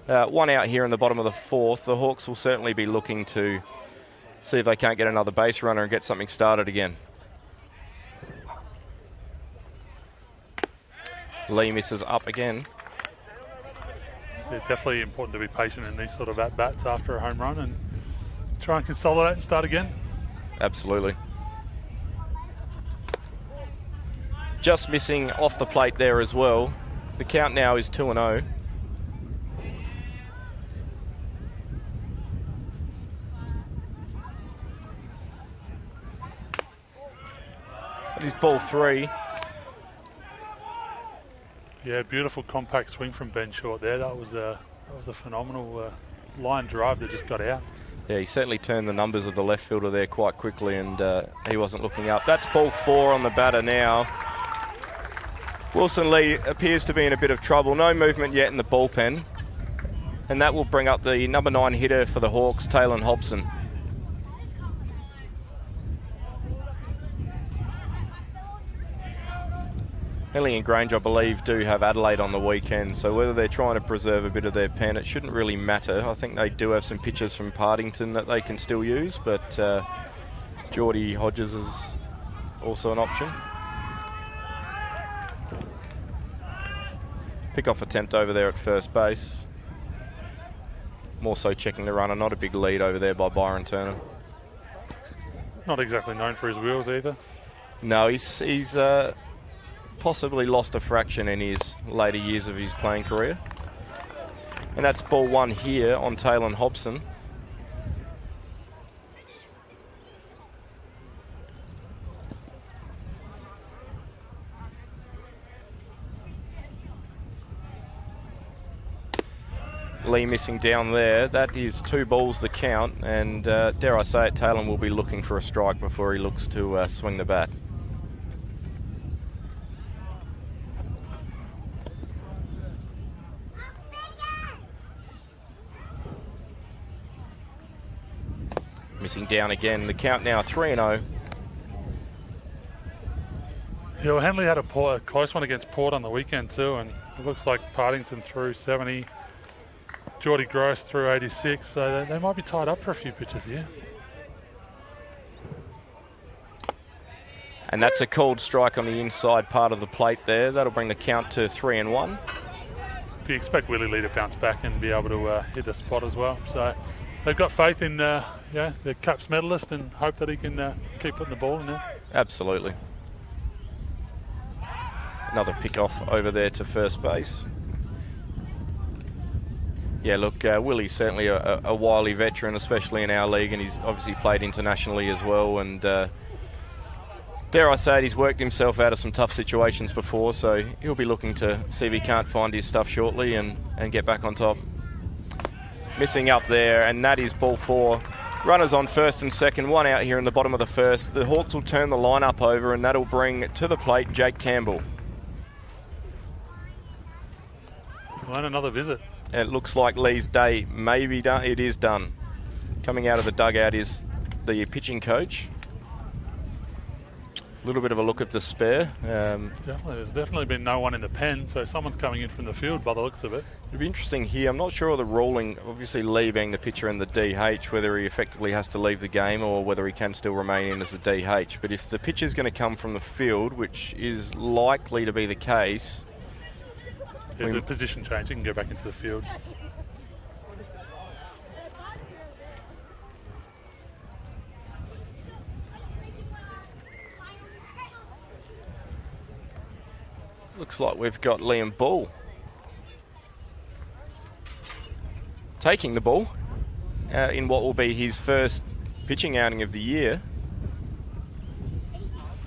1 out here in the bottom of the 4th. The Hawks will certainly be looking to see if they can't get another base runner and get something started again. Lee misses up again. It's definitely important to be patient in these sort of at-bats after a home run and try and consolidate and start again. Absolutely. Just missing off the plate there as well. The count now is 2-0. That is ball 3. Yeah, beautiful compact swing from Ben Short there. That was a phenomenal line drive that just got out. Yeah, he certainly turned the numbers of the left fielder there quite quickly, and he wasn't looking up. That's ball 4 on the batter now. Wilson Lee appears to be in a bit of trouble. No movement yet in the bullpen, and that will bring up the number 9 hitter for the Hawks, Taylor Hobson. Henley Grange, I believe, do have Adelaide on the weekend, so whether they're trying to preserve a bit of their pen, it shouldn't really matter. I think they do have some pitchers from Partington that they can still use, but Geordie Hodges is also an option. Pick-off attempt over there at first base. More so checking the runner, not a big lead over there by Byron Turner. Not exactly known for his wheels either. No, he's possibly lost a fraction in his later years of his playing career. And that's ball 1 here on Taylor Hobson. Lee missing down there. That is 2 balls the count, and dare I say it, Taylor will be looking for a strike before he looks to swing the bat. Missing down again. The count now 3-0. Yeah, well, Henley had a close one against Port on the weekend too, and it looks like Partington threw 70, Geordie Gross threw 86, so they might be tied up for a few pitches here. And that's a called strike on the inside part of the plate there. That'll bring the count to 3-1. You expect Willie Lee to bounce back and be able to hit a spot as well. So they've got faith in the Caps medalist and hope that he can keep putting the ball in there. Absolutely. Another pick off over there to first base. Yeah, look, Willie's certainly a wily veteran, especially in our league, and he's obviously played internationally as well. And dare I say it, he's worked himself out of some tough situations before, so he'll be looking to see if he can't find his stuff shortly and get back on top. Missing up there, and that is ball 4. Runners on first and second, one out here in the bottom of the first. The Hawks will turn the lineup over, and that'll bring to the plate Jake Campbell. Well, and another visit. It looks like Lee's day may be done. It is done. Coming out of the dugout is the pitching coach. A little bit of a look of despair. Definitely, there's definitely been no one in the pen, so someone's coming in from the field by the looks of it. It'll be interesting here. I'm not sure of the ruling. Obviously, Lee being the pitcher and the DH, whether he effectively has to leave the game or whether he can still remain in as the DH. But if the pitcher's going to come from the field, which is likely to be the case, there's a position change. He can go back into the field. Looks like we've got Liam Bull taking the ball in what will be his first pitching outing of the year.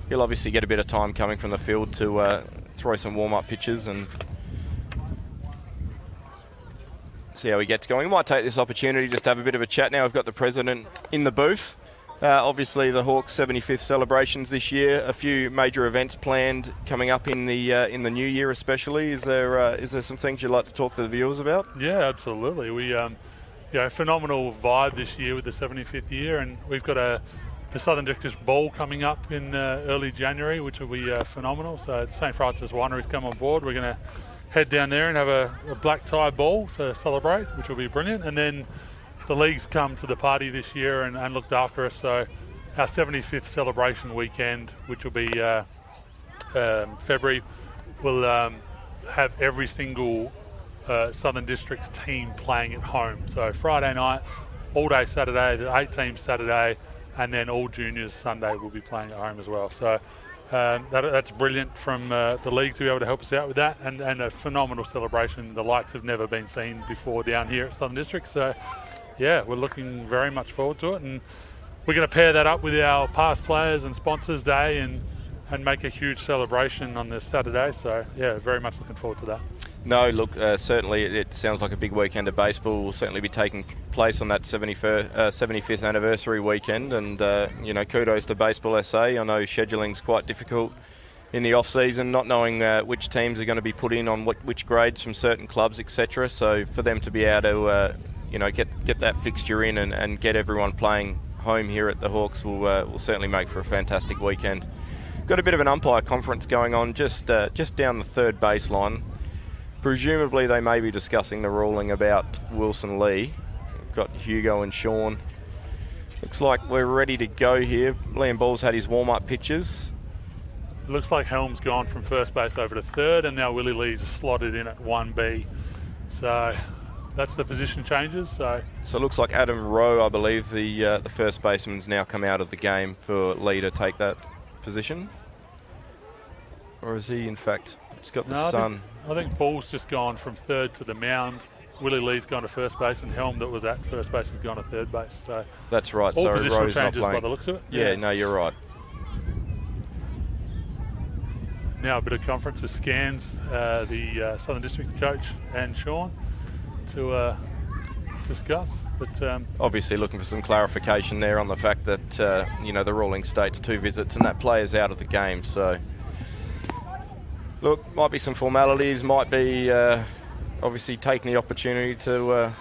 He'll obviously get a bit of time coming from the field to throw some warm-up pitches and see how he gets going. We might take this opportunity just to have a bit of a chat now. We've got the president in the booth. Obviously, the Hawks' 75th celebrations this year. A few major events planned coming up in the new year, especially. Is there some things you'd like to talk to the viewers about? Yeah, absolutely. We phenomenal vibe this year with the 75th year, and we've got the Southern Districts Ball coming up in early January, which will be phenomenal. So St. Francis Winery's come on board. We're going to head down there and have a black tie ball to celebrate, which will be brilliant. And then the league's come to the party this year and looked after us. So our 75th celebration weekend, which will be February, will have every single Southern Districts team playing at home. So Friday night, all day Saturday, the 8 teams Saturday, and then all juniors Sunday will be playing at home as well. So that's brilliant from the league to be able to help us out with that, and a phenomenal celebration. The likes have never been seen before down here at Southern District. So yeah, we're looking very much forward to it, and we're going to pair that up with our past players and sponsors day and make a huge celebration on this Saturday. So yeah, very much looking forward to that. No, look, certainly it sounds like a big weekend of baseball. Will certainly be taking place on that 75th anniversary weekend, and kudos to Baseball SA. I know scheduling's quite difficult in the off-season, not knowing which teams are going to be put in on which grades from certain clubs, etc. So for them to be able to get that fixture in and get everyone playing home here at the Hawks will certainly make for a fantastic weekend. Got a bit of an umpire conference going on just down the third baseline. Presumably they may be discussing the ruling about Wilson Lee. We've got Hugo and Sean. Looks like we're ready to go here. Liam Ball's had his warm-up pitches. It looks like Helm's gone from first base over to third, and now Willie Lee's slotted in at 1B. So that's the position changes. So it looks like Adam Rowe, I believe, the first baseman's now come out of the game for Lee to take that position. Or is he, in fact, it's got the sun? I think Ball's just gone from third to the mound. Willie Lee's gone to first base, and Helm, that was at first base, has gone to third base. So that's right. All so positional Rowe's changes not playing by the looks of it. Yeah, no, you're right. Now a bit of conference with Scans, the Southern District coach, and Sean to discuss. But obviously looking for some clarification there on the fact that the ruling states 2 visits and that player's out of the game. So look, might be some formalities, might be obviously taking the opportunity to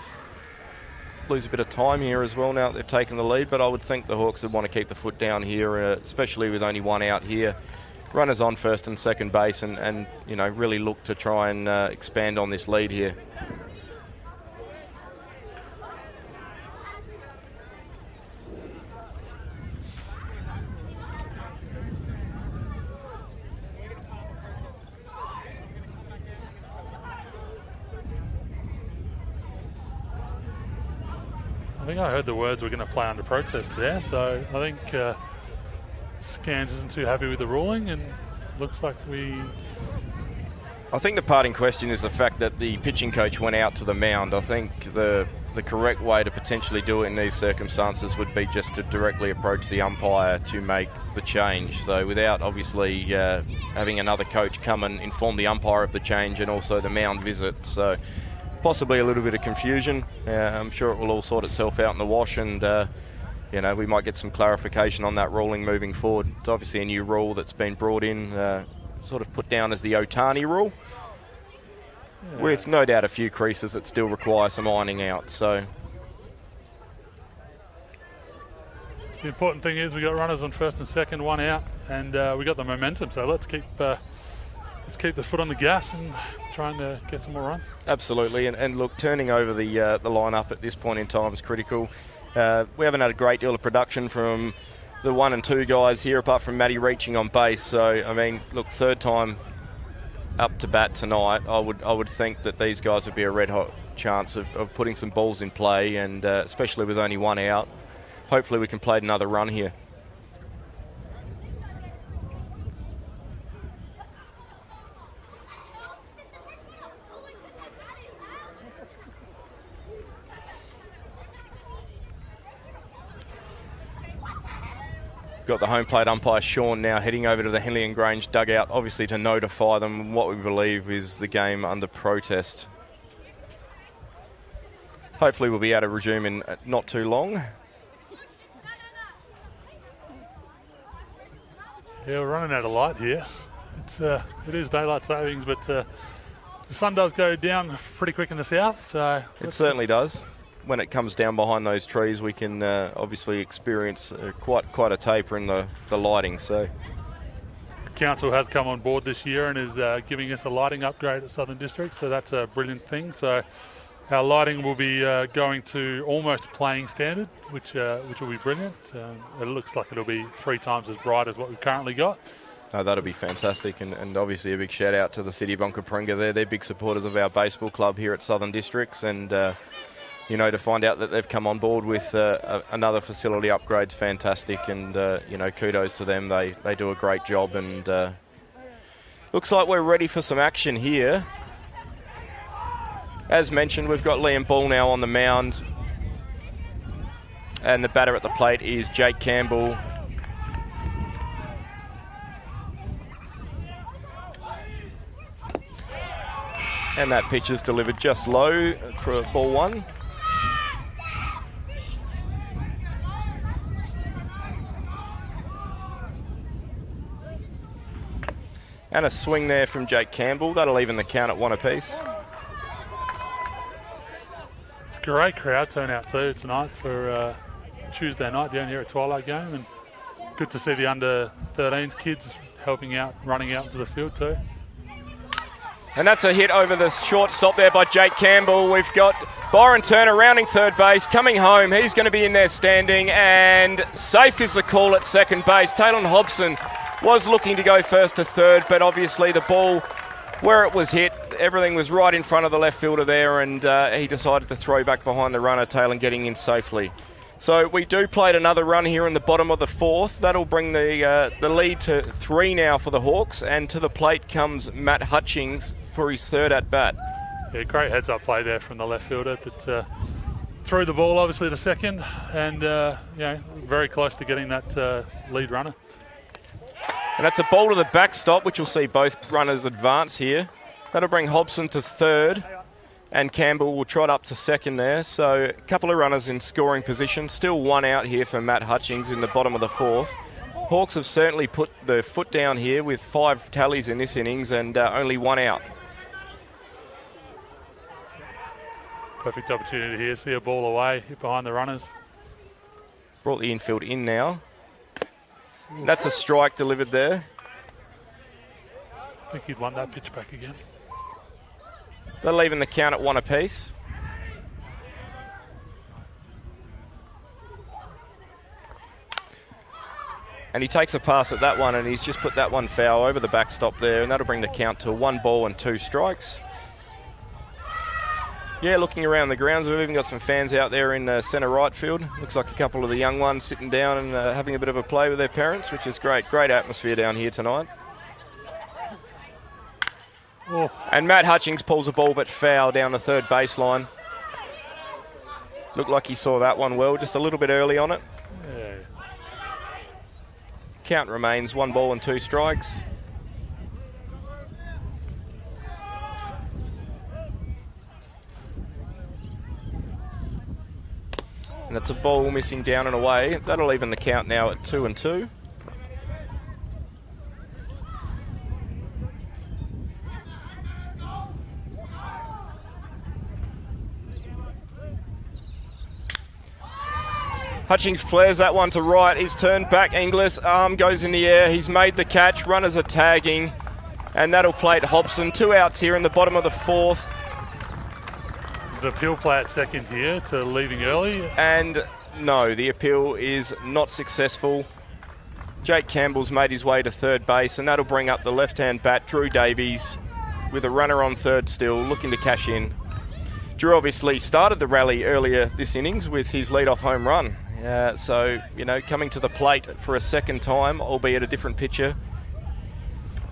lose a bit of time here as well now that they've taken the lead, but I would think the Hawks would want to keep the foot down here, especially with only one out here. Runners on first and second base and really look to try and expand on this lead here. think I heard the words we're going to play under protest there, so I think Scans isn't too happy with the ruling, and looks like I think the parting question is the fact that the pitching coach went out to the mound. I think the correct way to potentially do it in these circumstances would be just to directly approach the umpire to make the change. So without obviously having another coach come and inform the umpire of the change and also the mound visit. So possibly a little bit of confusion. I'm sure it will all sort itself out in the wash, and we might get some clarification on that ruling moving forward. It's obviously a new rule that's been brought in, sort of put down as the Otani rule, with no doubt a few creases that still require some ironing out. So the important thing is we got runners on first and second, one out, and we got the momentum. So let's keep the foot on the gas and trying to get some more runs. Absolutely, and look, turning over the lineup at this point in time is critical. We haven't had a great deal of production from the 1 and 2 guys here, apart from Matty reaching on base. So I mean, look, third time up to bat tonight, I would think that these guys would be a red hot chance of putting some balls in play, and especially with only one out, hopefully we can play another run here. Got the home plate umpire Sean now heading over to the Henley Grange dugout, obviously to notify them what we believe is the game under protest. Hopefully we'll be able to resume in not too long. Yeah, we're running out of light here. It is daylight savings, but the sun does go down pretty quick in the south. So it certainly does. When it comes down behind those trees, we can obviously experience quite a taper in the lighting. So the council has come on board this year and is giving us a lighting upgrade at Southern District, so that's a brilliant thing. So our lighting will be going to almost playing standard, which will be brilliant. It looks like it'll be 3 times as bright as what we've currently got. Oh, that'll be fantastic, and obviously a big shout out to the City of Onkaparinga. They're big supporters of our baseball club here at Southern Districts, and to find out that they've come on board with another facility upgrade's fantastic, and kudos to them. They do a great job, and looks like we're ready for some action here. As mentioned, we've got Liam Ball now on the mound, and the batter at the plate is Jake Campbell. And that pitch is delivered just low for ball 1. And a swing there from Jake Campbell. That'll even the count at 1 apiece. It's a great crowd turnout too tonight for Tuesday night down here at Twilight Game, and good to see the under-13s kids helping out, running out into the field too. And that's a hit over the shortstop there by Jake Campbell. We've got Byron Turner rounding third base, coming home. He's going to be in there standing, and safe is the call at second base. Taylor Hobson was looking to go first to third, but obviously the ball, where it was hit, everything was right in front of the left fielder there, and he decided to throw back behind the runner, Taylor getting in safely. So we do play another run here in the bottom of the 4th. That'll bring the lead to 3 now for the Hawks, and to the plate comes Matt Hutchings for his 3rd at bat. Yeah, great heads-up play there from the left fielder that threw the ball obviously to second, and very close to getting that lead runner. And that's a ball to the backstop, which will see both runners advance here. That'll bring Hobson to 3rd, and Campbell will trot up to 2nd there. So a couple of runners in scoring position. Still 1 out here for Matt Hutchings in the bottom of the 4th. Hawks have certainly put the foot down here with 5 tallies in this innings and only 1 out. Perfect opportunity here. See a ball away, hit behind the runners. Brought the infield in now. That's a strike delivered there. I think he'd want that pitch back again. They're leaving the count at 1 apiece. And he takes a pass at that one, and he's just put that one foul over the backstop there, and that'll bring the count to 1 ball and 2 strikes. Yeah, looking around the grounds, we've even got some fans out there in centre right field. Looks like a couple of the young ones sitting down and having a bit of a play with their parents, which is great. Great atmosphere down here tonight. Oh. And Matt Hutchings pulls a ball but foul down the third baseline. Looked like he saw that one well, just a little bit early on it. Yeah. Count remains 1 ball and 2 strikes. And that's a ball missing down and away. That'll even the count now at 2 and 2. Hutchings flares that one to right. He's turned back. Inglis, arm goes in the air. He's made the catch. Runners are tagging. And that'll plate Hobson. 2 outs here in the bottom of the 4th. Is it appeal play at second here to leaving early? And no, the appeal is not successful. Jake Campbell's made his way to third base, and that'll bring up the left-hand bat, Drew Davies, with a runner on third still, looking to cash in. Drew obviously started the rally earlier this innings with his lead-off home run. So, you know, coming to the plate for a second time, albeit a different pitcher.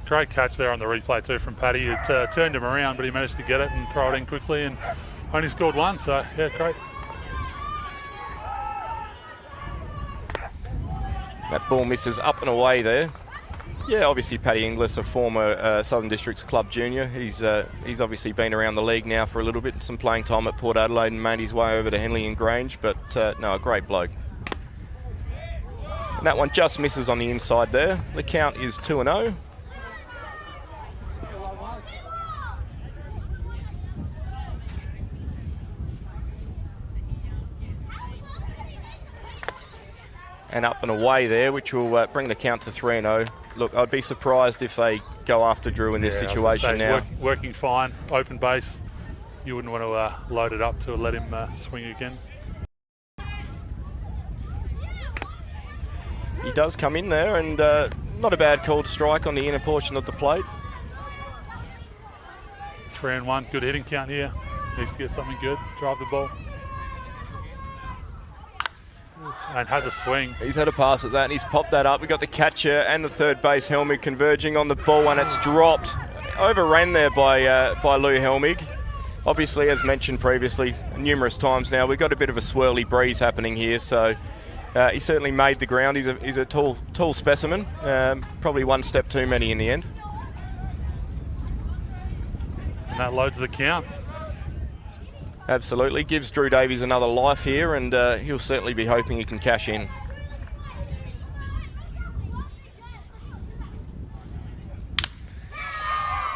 Great catch there on the replay too from Paddy. It turned him around, but he managed to get it and throw it in quickly and only scored 1. So, yeah, great. That ball misses up and away there. Yeah, obviously Paddy Inglis, a former Southern Districts club junior. He's obviously been around the league now for a little bit, some playing time at Port Adelaide and made his way over to Henley Grange, but no, a great bloke. And that one just misses on the inside there. The count is 2 and 0. And up and away there, which will bring the count to 3 and 0. Look, I'd be surprised if they go after Drew in this situation now. Working fine, open base. You wouldn't want to load it up to let him swing again. He does come in there, and not a bad call to strike on the inner portion of the plate. 3 and 1, good hitting count here. Needs to get something good, drive the ball. And has a swing. He's had a pass at that and he's popped that up. We've got the catcher and the third base Helmig converging on the ball, and it's dropped. Overran there by Lou Helmig. Obviously, as mentioned previously numerous times now, we've got a bit of a swirly breeze happening here, so he certainly made the ground. He's a tall specimen. Probably 1 step too many in the end. And that loads the count. Absolutely. Gives Drew Davies another life here, and he'll certainly be hoping he can cash in.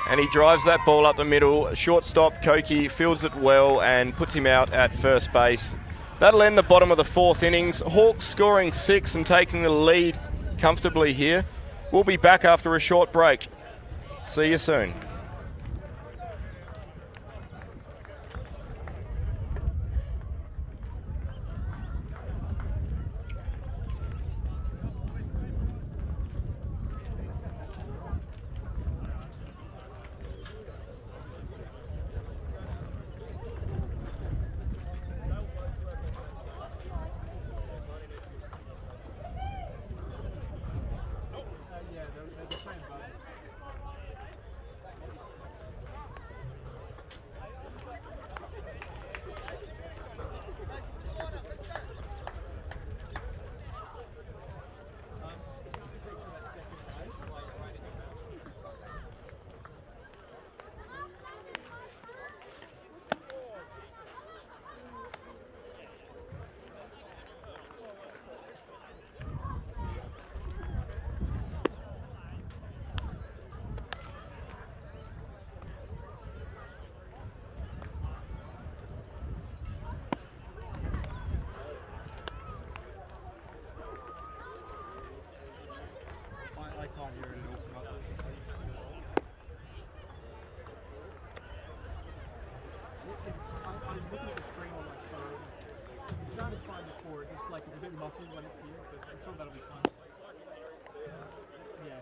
And he drives that ball up the middle. Shortstop, Koki, fields it well and puts him out at first base. That'll end the bottom of the 4th innings. Hawks scoring 6 and taking the lead comfortably here. We'll be back after a short break. See you soon. When it's here, but I'm sure that'll be fun. Yeah.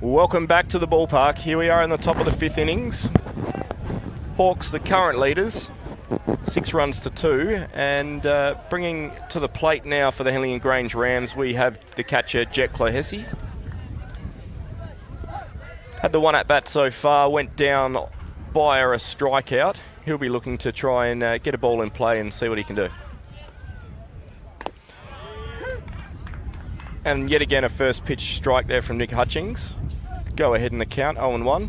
Welcome back to the ballpark. Here we are in the top of the 5th innings. Hawks, the current leaders, 6 runs to 2. And bringing to the plate now for the Henley Grange Rams, we have the catcher, Jet Clohesi. Had the one at bat so far, went down by a strikeout. He'll be looking to try and get a ball in play and see what he can do. And yet again, a first pitch strike there from Nick Hutchings. Go ahead in the count, 0-1.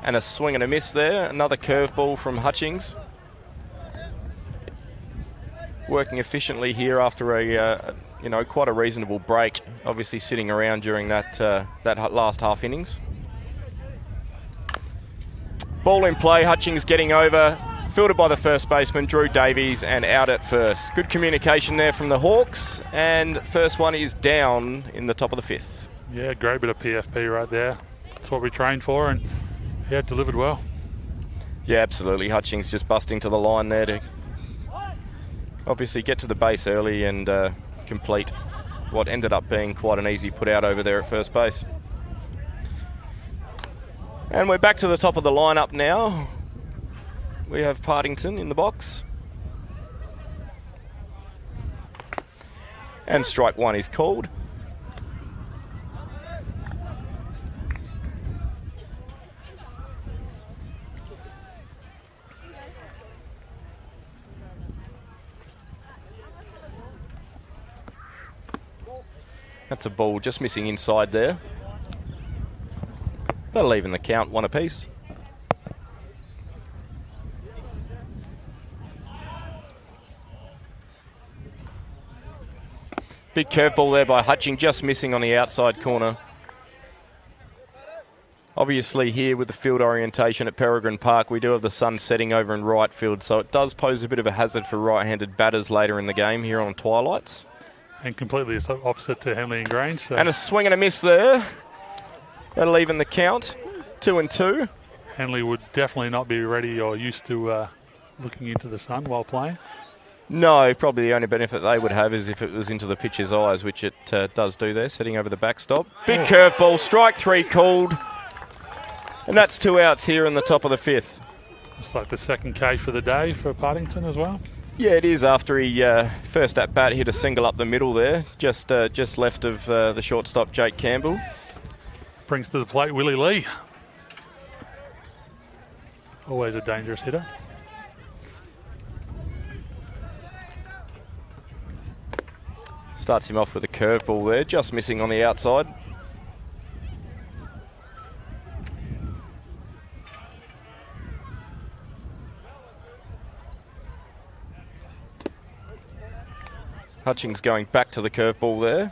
And a swing and a miss there. Another curveball from Hutchings. Working efficiently here after a quite a reasonable break. Obviously sitting around during that last half innings. Ball in play, Hutchings getting over. Fielded by the first baseman, Drew Davies, and out at first. Good communication there from the Hawks, and first one is down in the top of the 5th. Yeah, great bit of PFP right there. That's what we trained for, and yeah, delivered well. Yeah, absolutely. Hutchings just busting to the line there to obviously get to the base early and complete what ended up being quite an easy put out over there at first base. And we're back to the top of the lineup now. We have Partington in the box. And strike 1 is called. That's a ball just missing inside there. That'll even the count, 1 apiece. Big curveball there by Hutching, just missing on the outside corner. Obviously here with the field orientation at Peregrine Park, we do have the sun setting over in right field, so it does pose a bit of a hazard for right-handed batters later in the game here on twilights. And completely opposite to Henley and Grange. So. And a swing and a miss there. That'll even the count, 2-2. Henley would definitely not be ready or used to looking into the sun while playing. No, probably the only benefit they would have is if it was into the pitcher's eyes, which it does do there, setting over the backstop. Big curveball, strike 3 called. And that's 2 outs here in the top of the 5th. It's like the second K for the day for Partington as well. Yeah, it is after he first at bat hit a single up the middle there, just left of the shortstop Jake Campbell. Brings to the plate Willie Lee. Always a dangerous hitter. Starts him off with a curveball there, just missing on the outside. Hutchings going back to the curveball there.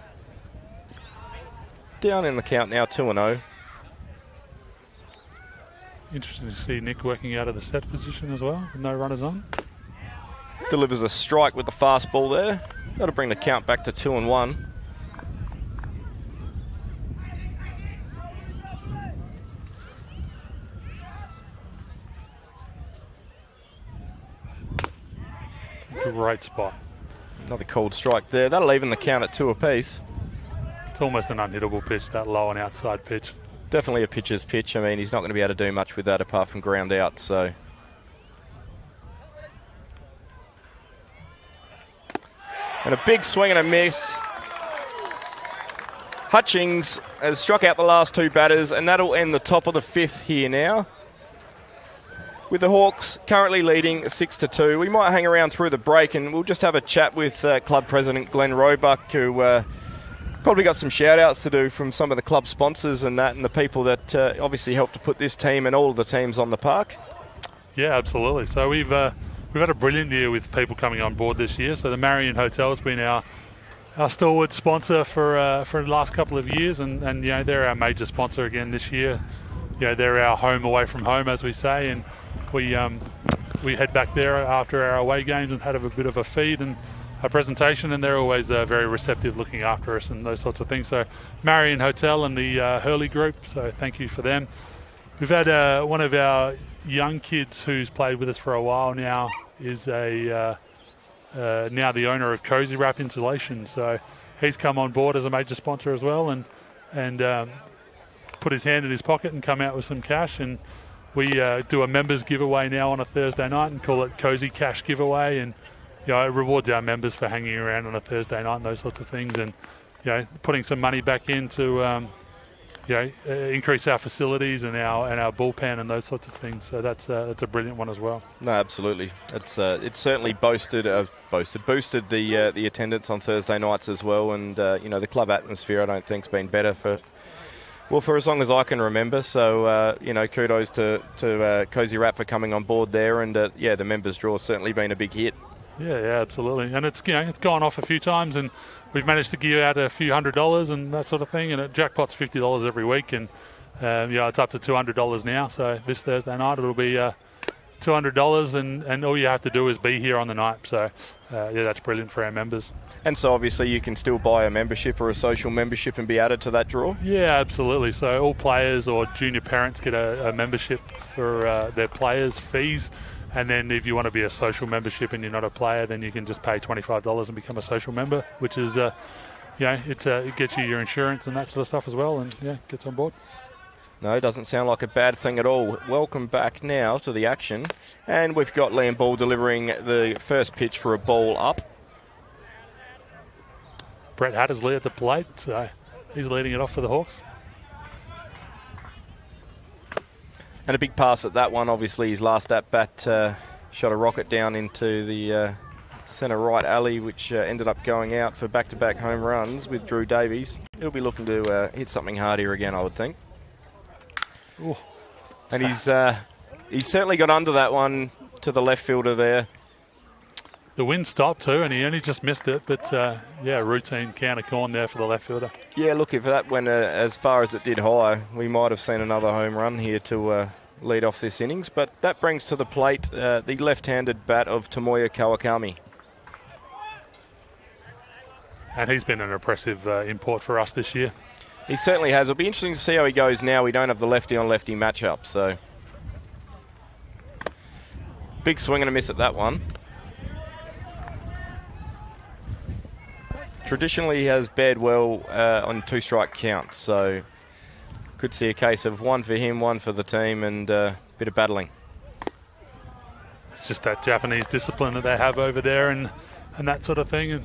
Down in the count now, 2-0. Interesting to see Nick working out of the set position as well, with no runners on. Delivers a strike with the fastball there. That'll bring the count back to 2-1. Great spot. Another cold strike there. That'll even the count at 2 apiece. It's almost an unhittable pitch, that low and outside pitch. Definitely a pitcher's pitch. I mean, he's not going to be able to do much with that apart from ground out, so... And a big swing and a miss. Hutchings has struck out the last 2 batters, and that'll end the top of the 5th here now. With the Hawks currently leading 6-2. We might hang around through the break and we'll just have a chat with club president Glenn Roebuck, who probably got some shout-outs to do from some of the club sponsors and that, and the people that obviously helped to put this team and all of the teams on the park. Yeah, absolutely. So we've had a brilliant year with people coming on board this year. So the Marion Hotel has been our stalwart sponsor for the last couple of years, and you know, they're our major sponsor again this year. You know, they're our home away from home, as we say, and we head back there after our away games and had a bit of a feed and a presentation, and they're always very receptive, looking after us and those sorts of things. So Marion Hotel and the Hurley Group, so thank you for them. We've had one of our young kids who's played with us for a while now is a now the owner of Cozy Wrap Insulation. So he's come on board as a major sponsor as well, and put his hand in his pocket and come out with some cash. And we do a members giveaway now on a Thursday night and call it Cozy Cash Giveaway. And it rewards our members for hanging around on a Thursday night and those sorts of things. And putting some money back into increase our facilities and our bullpen and those sorts of things. So that's a brilliant one as well. No, absolutely. It's certainly boosted the attendance on Thursday nights as well. And the club atmosphere, I don't think, has been better for as long as I can remember. So kudos to Cozy Wrap for coming on board there. And the members draw has certainly been a big hit. Yeah, absolutely. And it's gone off a few times, and we've managed to give out a few $100 and that sort of thing. And it jackpots $50 every week, and it's up to $200 now. So this Thursday night it'll be $200, and all you have to do is be here on the night. So that's brilliant for our members. And so obviously you can still buy a membership or a social membership and be added to that draw? Yeah, absolutely. So all players or junior parents get a membership for their players' fees. And then if you want to be a social membership and you're not a player, then you can just pay $25 and become a social member, which is, it gets you your insurance and that sort of stuff as well, and gets on board. No, it doesn't sound like a bad thing at all. Welcome back now to the action. And we've got Liam Ball delivering the first pitch for a ball up. Brett Hattersley at the plate, so he's leading it off for the Hawks. And a big pass at that one. Obviously, his last at-bat shot a rocket down into the centre right alley, which ended up going out for back-to-back home runs with Drew Davies. He'll be looking to hit something hard here again, I would think. Ooh. And he's certainly got under that one to the left fielder there. The wind stopped too, and he only just missed it. But, routine counter corn there for the left fielder. Yeah, look, if that went as far as it did high, we might have seen another home run here to lead off this innings. But that brings to the plate the left-handed bat of Tomoya Kawakami. And he's been an impressive import for us this year. He certainly has. It'll be interesting to see how he goes now. We don't have the lefty-on-lefty matchup, so... Big swing and a miss at that one. Traditionally, he has bared well on two-strike counts, so could see a case of one for him, one for the team, and a bit of battling. It's just that Japanese discipline that they have over there and that sort of thing. And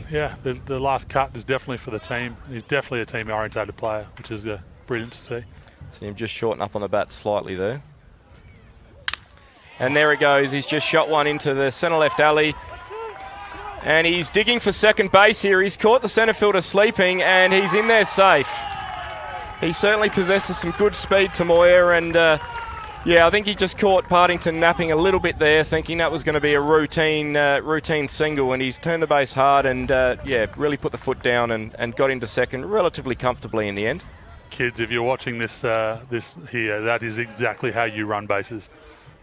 the last cut is definitely for the team. He's definitely a team-orientated player, which is brilliant to see. See him just shorten up on the bat slightly there. And there he goes. He's just shot one into the centre-left alley. And he's digging for second base here. He's caught the centre fielder sleeping, and he's in there safe. He certainly possesses some good speed, Tomoya, and I think he just caught Partington napping a little bit there, thinking that was going to be a routine single, and he's turned the base hard and really put the foot down and got into second relatively comfortably in the end. Kids, if you're watching this here, that is exactly how you run bases.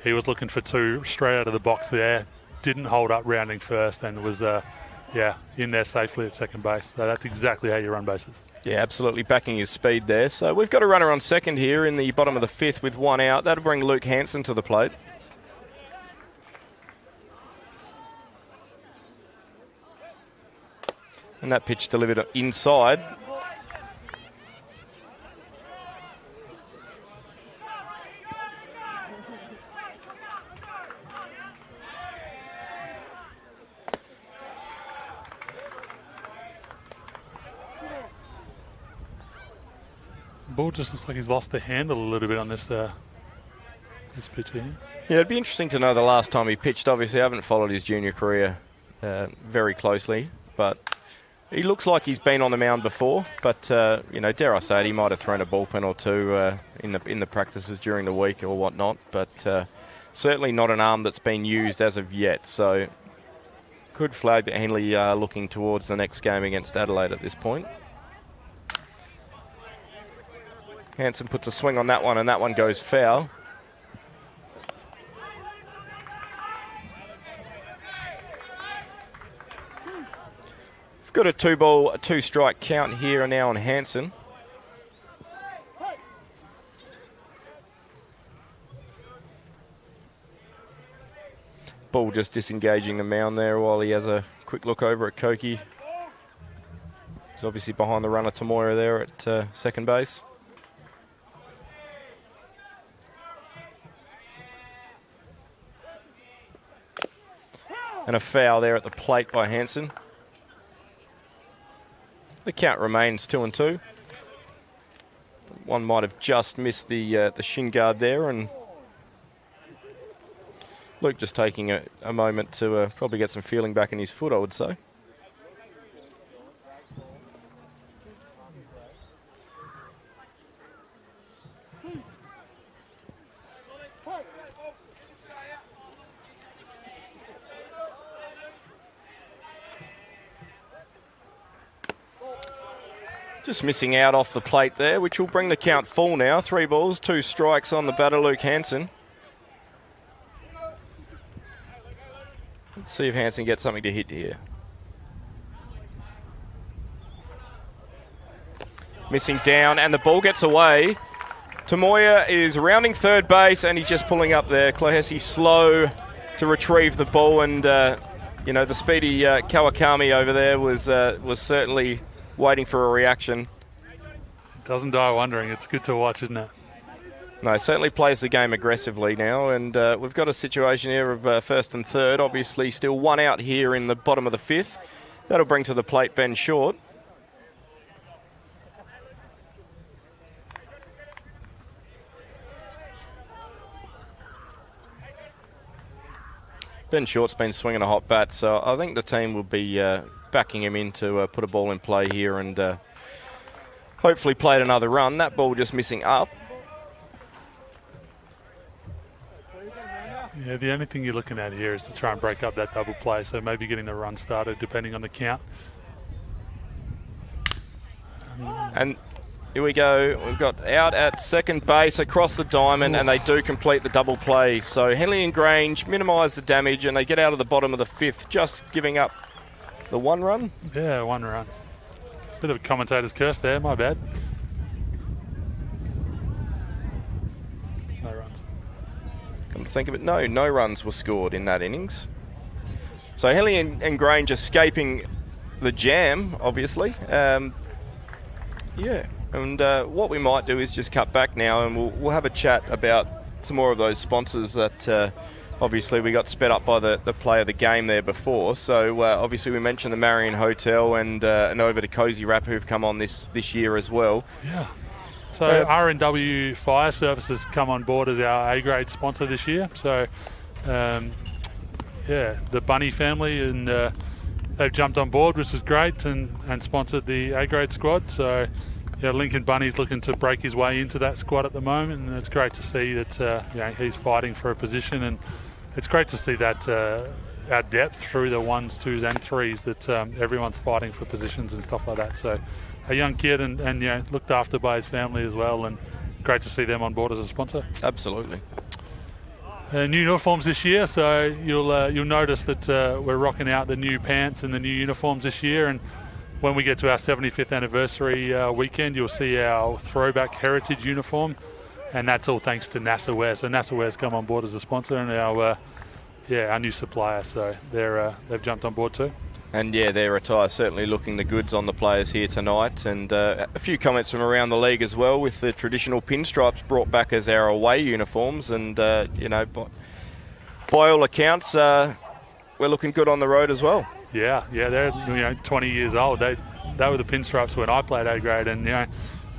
He was looking for two straight out of the box there. Didn't hold up rounding first and was in there safely at second base. So that's exactly how you run bases. Yeah, absolutely backing his speed there. So we've got a runner on second here in the bottom of the fifth with one out. That'll bring Luke Hansen to the plate. And that pitch delivered inside. Ball just looks like he's lost the handle a little bit on this pitch here. Yeah, it'd be interesting to know the last time he pitched. Obviously, I haven't followed his junior career very closely, but he looks like he's been on the mound before. But dare I say it, he might have thrown a bullpen or two in the practices during the week or whatnot. But certainly not an arm that's been used as of yet. So could flag that Henley are looking towards the next game against Adelaide at this point. Hansen puts a swing on that one, and that one goes foul. We've got a 2-ball, 2-strike count here and now on Hansen. Ball just disengaging the mound there while he has a quick look over at Koki. He's obviously behind the runner Tamoya there at second base. And a foul there at the plate by Hansen. The count remains 2-2. One might have just missed the shin guard there, and Luke just taking a moment to probably get some feeling back in his foot, I would say. Just missing out off the plate there, which will bring the count full now. 3 balls, 2 strikes on the batter, Luke Hansen. Let's see if Hansen gets something to hit here. Missing down, and the ball gets away. Tamoya is rounding third base, and he's just pulling up there. Clohesi slow to retrieve the ball, and you know, the speedy Kawakami over there was certainly waiting for a reaction. Doesn't die wondering. It's good to watch, isn't it? No, certainly plays the game aggressively now, and we've got a situation here of first and third. Obviously still 1 out here in the bottom of the 5th. That'll bring to the plate Ben Short. Ben Short's been swinging a hot bat, so I think the team will be backing him in to put a ball in play here and hopefully played another run. That ball just missing up. Yeah, the only thing you're looking at here is to try and break up that double play, so maybe getting the run started depending on the count. And here we go. We've got out at second base across the diamond, and they do complete the double play. So Henley and Grange minimise the damage, and they get out of the bottom of the 5th, just giving up the 1 run. Yeah, 1 run. Bit of a commentator's curse there, my bad. No runs. Come to think of it, no runs were scored in that innings. So Henley and Grange escaping the jam, obviously. Yeah, and what we might do is just cut back now, and we'll have a chat about some more of those sponsors that obviously we got sped up by the play of the game there before. So obviously we mentioned the Marion Hotel and over to Cozy Wrap, who've come on this year as well. Yeah. So R&W Fire Services come on board as our A-grade sponsor this year. So yeah, the Bunny family, and they've jumped on board, which is great, and sponsored the A-grade squad. So yeah, Lincoln Bunny's looking to break his way into that squad at the moment, and it's great to see that you know, he's fighting for a position, and it's great to see that our depth through the 1s, 2s and 3s, that everyone's fighting for positions and stuff like that. So a young kid and you know, looked after by his family as well, and great to see them on board as a sponsor. Absolutely. New uniforms this year, so you'll notice that we're rocking out the new pants and the new uniforms this year, and when we get to our 75th anniversary weekend, you'll see our throwback heritage uniform, and that's all thanks to NASA Wear. So NASA Wear's come on board as a sponsor, and our new supplier. So they've jumped on board too. And yeah, their attire certainly looking the goods on the players here tonight. And a few comments from around the league as well, with the traditional pinstripes brought back as our away uniforms. And you know, by all accounts, we're looking good on the road as well. Yeah, they're 20 years old. They were the pinstripes when I played A grade, and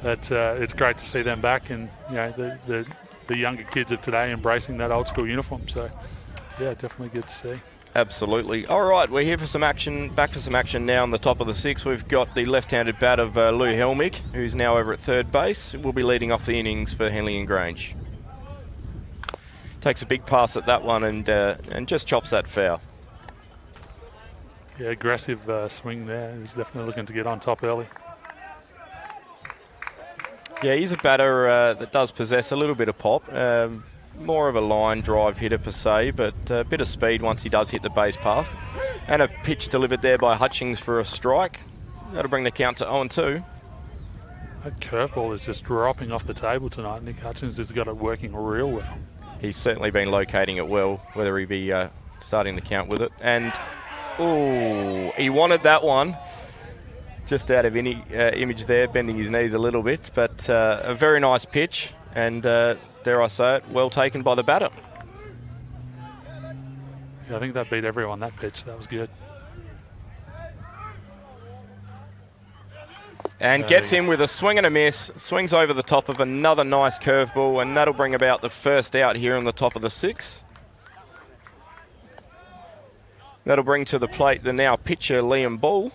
it's great to see them back, and the younger kids of today embracing that old school uniform. So yeah, definitely good to see. Absolutely. All right, we're here for some action, back for some action now on the top of the 6th. We've got the left-handed bat of Lou Helmick, who's now over at third base. We'll be leading off the innings for Henley and Grange. Takes a big pass at that one and just chops that foul. Yeah, aggressive swing there. He's definitely looking to get on top early. Yeah, he's a batter that does possess a little bit of pop. More of a line drive hitter per se, but a bit of speed once he does hit the base path. And a pitch delivered there by Hutchings for a strike. That'll bring the count to 0-2. That curveball is just dropping off the table tonight. Nick Hutchings has got it working real well. He's certainly been locating it well, whether he be starting the count with it. And Oh, he wanted that one. Just out of any image there, bending his knees a little bit, but a very nice pitch, and dare I say it, well taken by the batter. Yeah, I think that beat everyone, that pitch. That was good. And gets him with a swing and a miss, swings over the top of another nice curveball, and that'll bring about the first out here on the top of the 6th. That'll bring to the plate the now pitcher Liam Ball,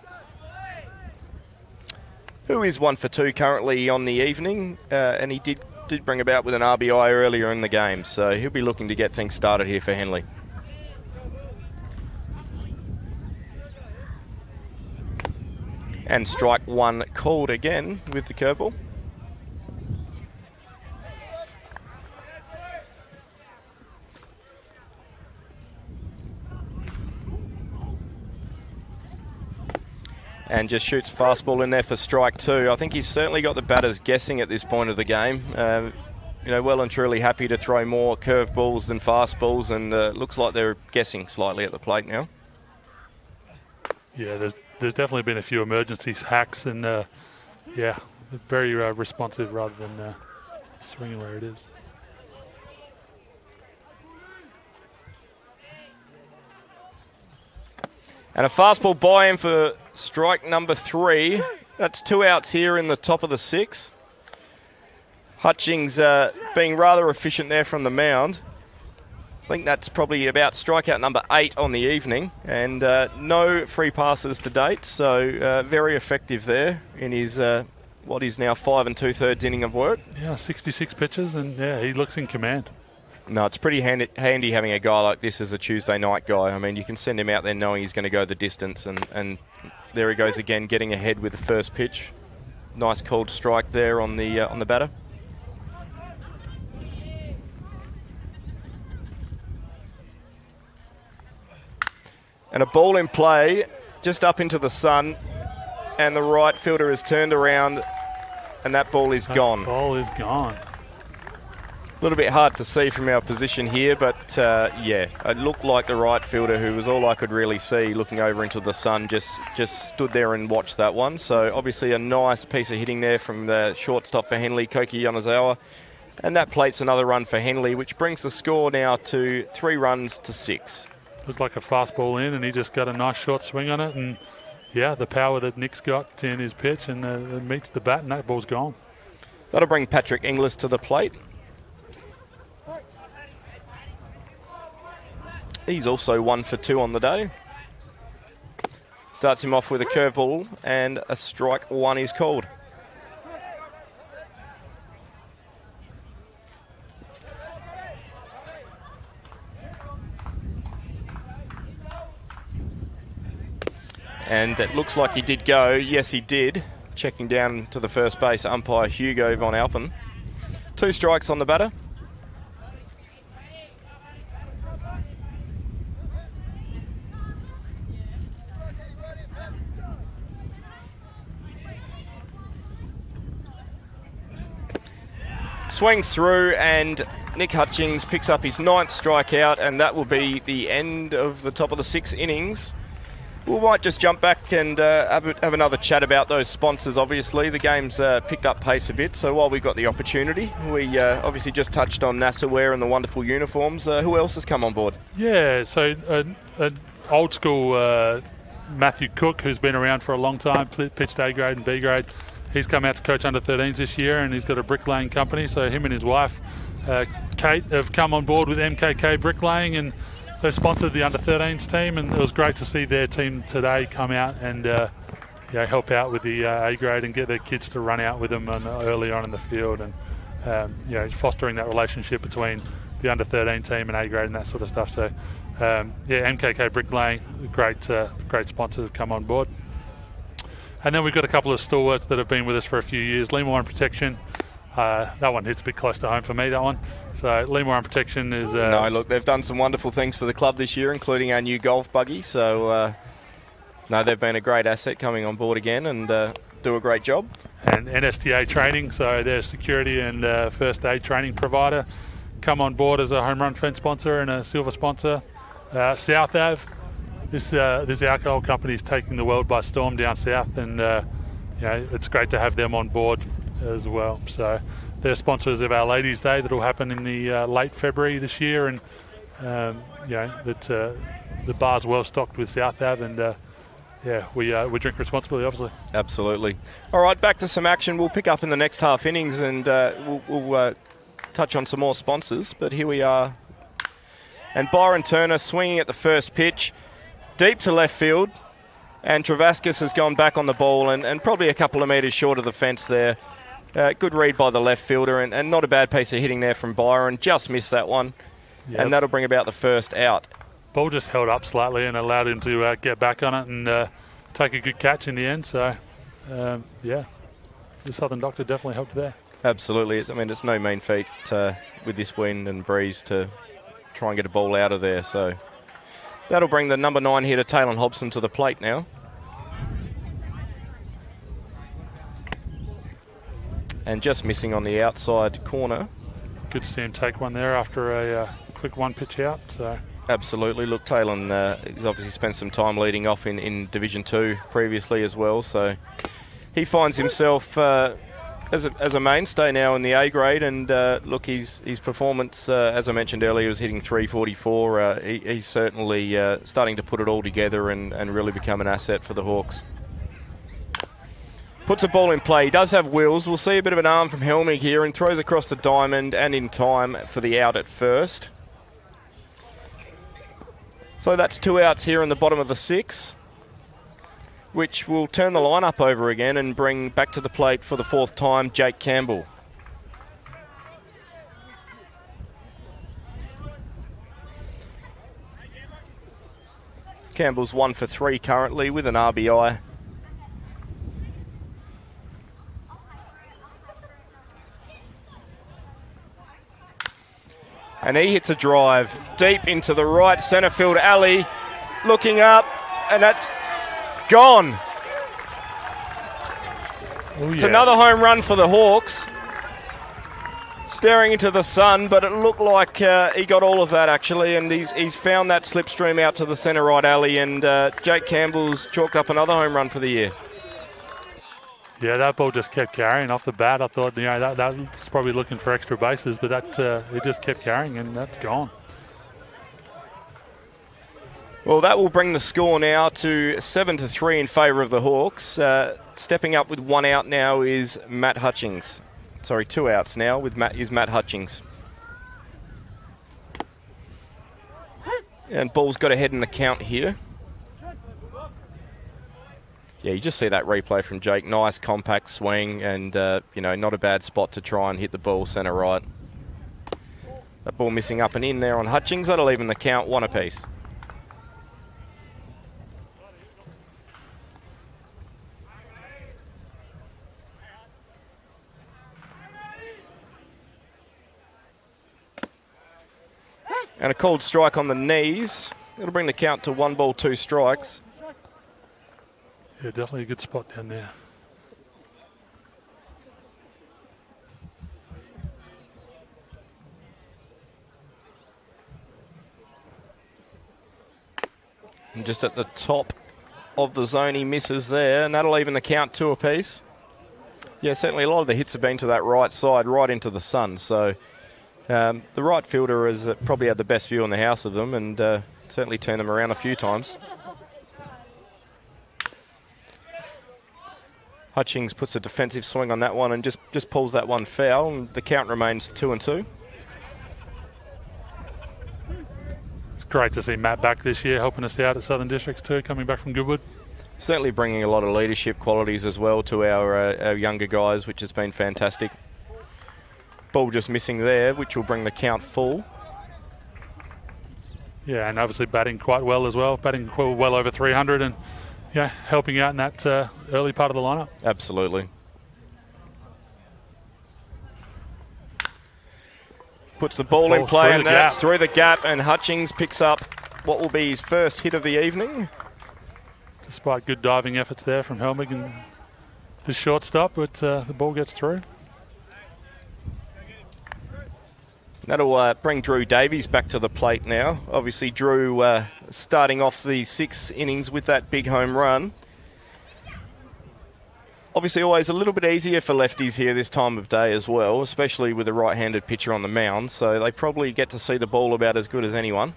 who is 1 for 2 currently on the evening, and he did bring about with an RBI earlier in the game, so he'll be looking to get things started here for Henley. And strike 1 called again with the curveball. And just shoots fastball in there for strike 2. I think he's certainly got the batters guessing at this point of the game. Well and truly happy to throw more curveballs than fastballs, and looks like they're guessing slightly at the plate now. Yeah, there's definitely been a few emergency hacks, and very responsive rather than swinging where it is. And a fastball by him for strike number 3. That's 2 outs here in the top of the 6th. Hutchings being rather efficient there from the mound. I think that's probably about strikeout number 8 on the evening, and no free passes to date, so very effective there in his what is now 5 2/3 inning of work. Yeah, 66 pitches, and he looks in command. No, it's pretty handy having a guy like this as a Tuesday night guy. I mean, you can send him out there knowing he's going to go the distance, and there he goes again, getting ahead with the first pitch. Nice called strike there on the batter. And a ball in play, just up into the sun, and the right fielder has turned around, and that ball is gone. Ball is gone. A little bit hard to see from our position here, but it looked like the right fielder, who was all I could really see looking over into the sun, just stood there and watched that one. So obviously a nice piece of hitting there from the shortstop for Henley, Koki Yonezawa. And that plates another run for Henley, which brings the score now to 3 runs to 6. Looked like a fastball in, and he just got a nice short swing on it. And, the power that Nick's got in his pitch and meets the bat, and that ball's gone. That'll bring Patrick Inglis to the plate. He's also 1 for 2 on the day. Starts him off with a curveball, and a strike 1 is called. And it looks like he did go. Yes, he did. Checking down to the first base umpire, Hugo von Alpen. 2 strikes on the batter. Swings through, and Nick Hutchings picks up his 9th strikeout, and that will be the end of the top of the 6 innings. We might just jump back and have another chat about those sponsors. Obviously, the game's picked up pace a bit, so while we've got the opportunity, we obviously just touched on NASA Wear and the wonderful uniforms. Who else has come on board? Yeah, so an old school Matthew Cook, who's been around for a long time, pitched A grade and B grade. He's come out to coach under 13s this year, and he's got a bricklaying company. So him and his wife, Kate, have come on board with MKK Bricklaying, and they sponsored the under 13s team. And it was great to see their team today come out and help out with the A grade and get their kids to run out with them early on in the field, and fostering that relationship between the under 13 team and A grade and that sort of stuff. So MKK Bricklaying, great sponsor, have come on board. And then we've got a couple of stalwarts that have been with us for a few years. Lemore and Protection. That one hits a bit close to home for me, that one. So Lemore and Protection is... No, look, they've done some wonderful things for the club this year, including our new golf buggy. So, they've been a great asset coming on board again and do a great job. And NSTA Training, so they're security and first aid training provider. Come on board as a home run fence sponsor and a silver sponsor. South Ave, this alcohol company is taking the world by storm down south, and it's great to have them on board as well. So they're sponsors of our Ladies' Day that will happen in the late February this year, and the bar's well stocked with South Ave, and we drink responsibly, obviously. Absolutely. All right, back to some action. We'll pick up in the next half innings, and we'll touch on some more sponsors. But here we are. And Byron Turner swinging at the first pitch, deep to left field. And Travaskis has gone back on the ball and probably a couple of metres short of the fence there. Good read by the left fielder, and not a bad piece of hitting there from Byron. Just missed that one. Yep. And that'll bring about the first out. Ball just held up slightly and allowed him to get back on it and take a good catch in the end. So, the Southern Doctor definitely helped there. Absolutely. It's no mean feat with this wind and breeze to try and get a ball out of there. So that'll bring the number 9 hitter, Taylor Hobson, to the plate now. And just missing on the outside corner. Good to see him take one there after a quick one pitch out. So absolutely. Look, Taylor he's obviously spent some time leading off in Division 2 previously as well. So he finds himself as a mainstay now in the A grade, and look, his performance, as I mentioned earlier, was hitting 344. He's certainly starting to put it all together and really become an asset for the Hawks. Puts a ball in play. He does have wheels. We'll see a bit of an arm from Helmig here, and throws across the diamond and in time for the out at first. So that's 2 outs here in the bottom of the 6, which will turn the lineup over again and bring back to the plate for the 4th time Jake Campbell. Campbell's 1 for 3 currently with an RBI. And he hits a drive deep into the right centre field alley. Looking up, and that's gone. Oh, yeah. It's another home run for the Hawks. Staring into the sun, but it looked like he got all of that actually, and he's found that slipstream out to the centre right alley, and Jake Campbell's chalked up another home run for the year. Yeah, that ball just kept carrying off the bat. I thought, that's probably looking for extra bases, but it just kept carrying, and that's gone. Well, that will bring the score now to 7-3 in favour of the Hawks. Stepping up with 1 out now is Matt Hutchings. Sorry, 2 outs now with Matt Hutchings. And ball's got ahead in the count here. Yeah, you just see that replay from Jake. Nice compact swing, and not a bad spot to try and hit the ball centre right. That ball missing up and in there on Hutchings. That'll even the count 1 apiece. And a called strike on the knees. It'll bring the count to 1 ball, 2 strikes. Yeah, definitely a good spot down there. And just at the top of the zone, he misses there, and that'll even the count 2 apiece. Yeah, certainly a lot of the hits have been to that right side, right into the sun. So the right fielder has probably had the best view in the house of them, and certainly turned them around a few times. Hutchings puts a defensive swing on that one and just pulls that one foul, and the count remains 2-2. It's great to see Matt back this year, helping us out at Southern Districts too, coming back from Goodwood. Certainly bringing a lot of leadership qualities as well to our younger guys, which has been fantastic. Ball just missing there, which will bring the count full. Yeah, and obviously batting quite well as well, batting well over 300, and helping out in that early part of the lineup. Absolutely. Puts the ball in play, and that's through the gap, and Hutchings picks up what will be his first hit of the evening. Despite good diving efforts there from Helmig and the shortstop, but the ball gets through. That'll bring Drew Davies back to the plate now. Obviously, Drew starting off the 6 innings with that big home run. Obviously, always a little bit easier for lefties here this time of day as well, especially with a right-handed pitcher on the mound. So they probably get to see the ball about as good as anyone.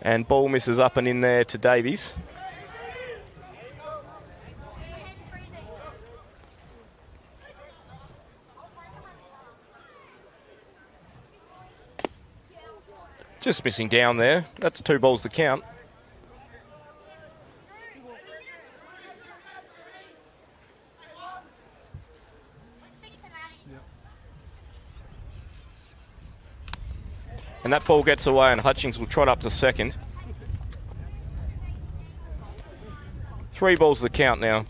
And ball misses up and in there to Davies. Just missing down there. That's 2 balls to count. And that ball gets away and Hutchings will trot up to second. 3 balls to count now.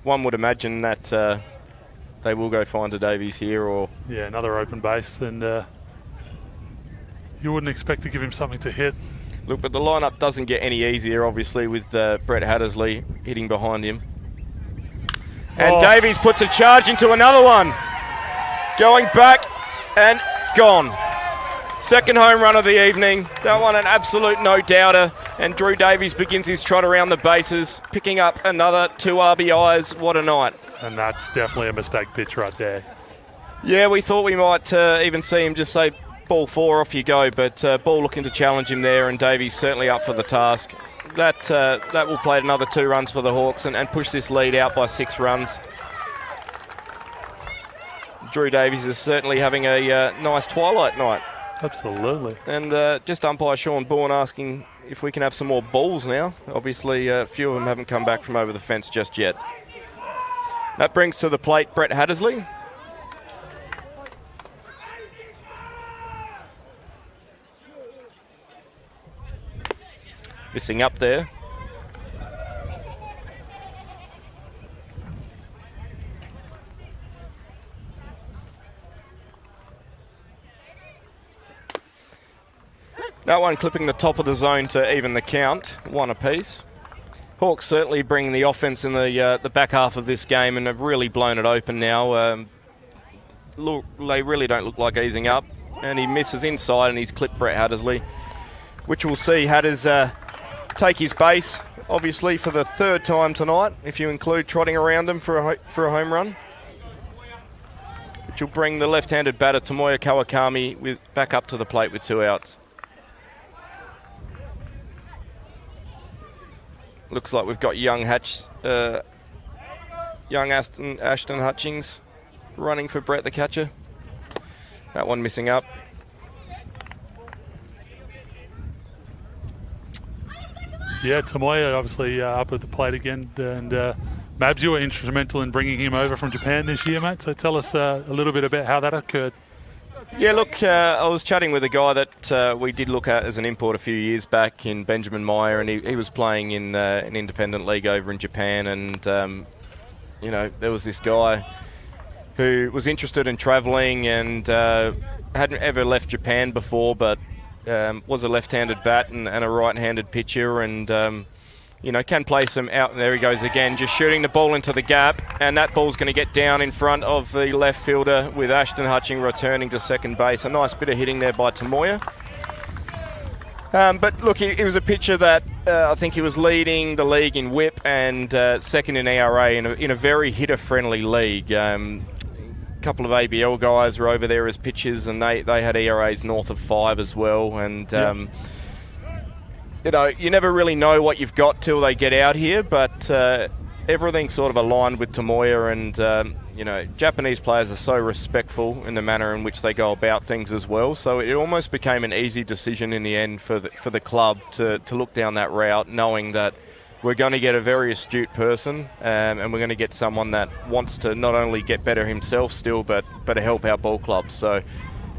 One would imagine that they will go find a Davies here or... Yeah, another open base, and you wouldn't expect to give him something to hit. Look, but the lineup doesn't get any easier, obviously, with Brett Hattersley hitting behind him. And Davies puts a charge into another one. Going back and gone. Second home run of the evening. That one an absolute no-doubter. And Drew Davies begins his trot around the bases, picking up another 2 RBIs. What a night. And that's definitely a mistake pitch right there. Yeah, we thought we might even see him just say, ball 4, off you go, but Ball looking to challenge him there, and Davies certainly up for the task. That will play another 2 runs for the Hawks and push this lead out by 6 runs. Drew Davies is certainly having a nice twilight night. Absolutely. And just umpire Sean Bourne asking if we can have some more balls now. Obviously, a few of them haven't come back from over the fence just yet. That brings to the plate Brett Hattersley. Missing up there. That one clipping the top of the zone to even the count, 1 apiece. Hawks certainly bring the offense in the back half of this game and have really blown it open now. Look, they really don't look like easing up. And he misses inside and he's clipped Brett Hattersley, which we'll see Hatters take his base, obviously, for the 3rd time tonight, if you include trotting around him for a home run. Which will bring the left-handed batter Tomoya Kawakami back up to the plate with 2 outs. Looks like we've got young Ashton Hutchings running for Brett the catcher. That one missing up. Yeah, Tomoya obviously up at the plate again, and Mabs, you were instrumental in bringing him over from Japan this year, mate. So tell us a little bit about how that occurred. Yeah, look, I was chatting with a guy that we did look at as an import a few years back in Benjamin Meyer, and he was playing in an independent league over in Japan, and there was this guy who was interested in travelling and hadn't ever left Japan before, but was a left-handed bat and a right-handed pitcher, and can play some out. And there he goes again, just shooting the ball into the gap, and that ball's going to get down in front of the left fielder with Ashton Hutching returning to second base. A nice bit of hitting there by Tomoya. But look, he was a pitcher that I think he was leading the league in whip and second in ERA in a very hitter-friendly league. Couple of ABL guys were over there as pitchers, and they had ERAs north of 5 as well. And you never really know what you've got till they get out here, but everything's sort of aligned with Tomoya, and Japanese players are so respectful in the manner in which they go about things as well. So it almost became an easy decision in the end for the club to look down that route, knowing that we're going to get a very astute person, and we're going to get someone that wants to not only get better himself still, but help our ball club. So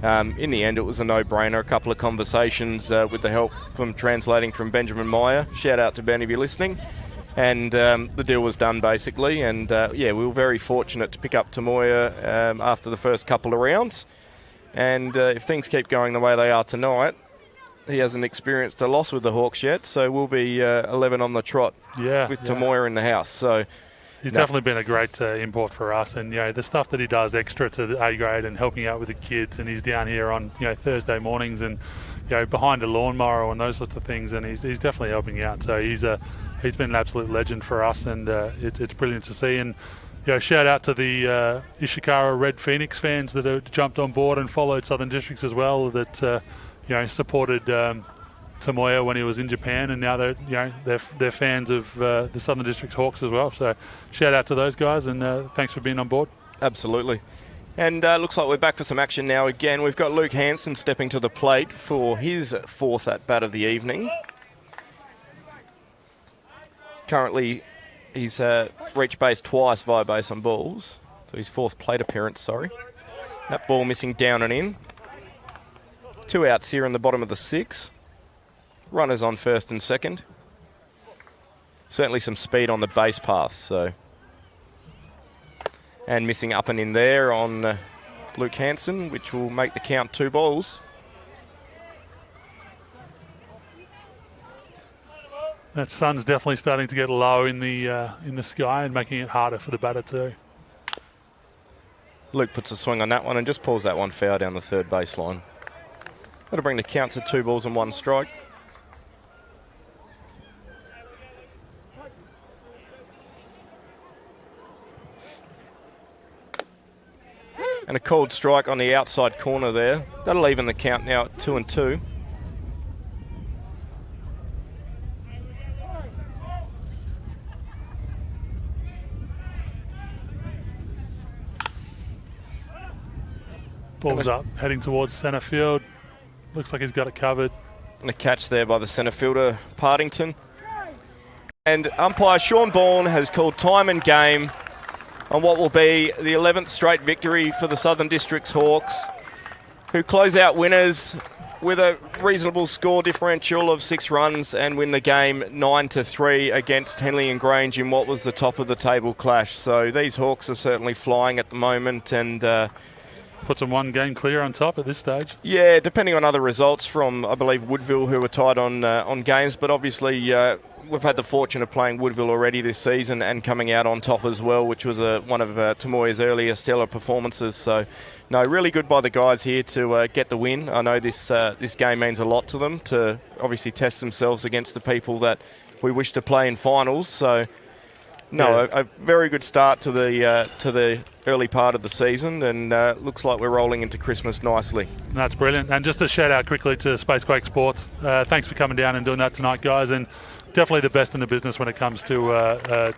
in the end, it was a no-brainer. A couple of conversations with the help from translating from Benjamin Meyer. Shout out to Ben if you're listening. And the deal was done, basically. And, we were very fortunate to pick up Tomoya after the first couple of rounds. And if things keep going the way they are tonight, he hasn't experienced a loss with the Hawks yet, so we'll be 11 on the trot with Tomoya in the house. So He's definitely been a great import for us, and the stuff that he does extra to the A grade and helping out with the kids, and he's down here on Thursday mornings and behind a lawnmower and those sorts of things, and he's definitely helping out. So he's been an absolute legend for us, and it's brilliant to see. And shout out to the Ishikawa Red Phoenix fans that have jumped on board and followed Southern Districts as well. That supported Tomoya when he was in Japan, and now they're fans of the Southern Districts Hawks as well. So shout out to those guys, and thanks for being on board. Absolutely. And looks like we're back for some action now again. We've got Luke Hansen stepping to the plate for his fourth at-bat of the evening. Currently, he's reached base twice via base on balls. So his fourth plate appearance, sorry. That ball missing down and in. 2 outs here in the bottom of the 6. Runners on first and second. Certainly some speed on the base path, so. And missing up and in there on Luke Hansen, which will make the count 2 balls. That sun's definitely starting to get low in the sky and making it harder for the batter too. Luke puts a swing on that one and just pulls that one foul down the third baseline. That'll bring the counts to 2 balls and 1 strike. And a cold strike on the outside corner there. That'll even the count now at 2-2. Ball's up, heading towards centre field. Looks like he's got it covered. And a catch there by the centre fielder, Partington. And umpire Sean Bourne has called time and game on what will be the 11th straight victory for the Southern Districts Hawks, who close out winners with a reasonable score differential of 6 runs and win the game 9-3 against Henley and Grange in what was the top of the table clash. So these Hawks are certainly flying at the moment, and puts them 1 game clear on top at this stage. Yeah, depending on other results from, I believe, Woodville, who were tied on games, but obviously we've had the fortune of playing Woodville already this season and coming out on top as well, which was one of Tomoya's earlier stellar performances. So, no, really good by the guys here to get the win. I know this game means a lot to them, to obviously test themselves against the people that we wish to play in finals. So, a very good start to the early part of the season, and looks like we're rolling into Christmas nicely. That's brilliant. And just a shout out quickly to Spacequake Sports. Thanks for coming down and doing that tonight, guys, and definitely the best in the business when it comes to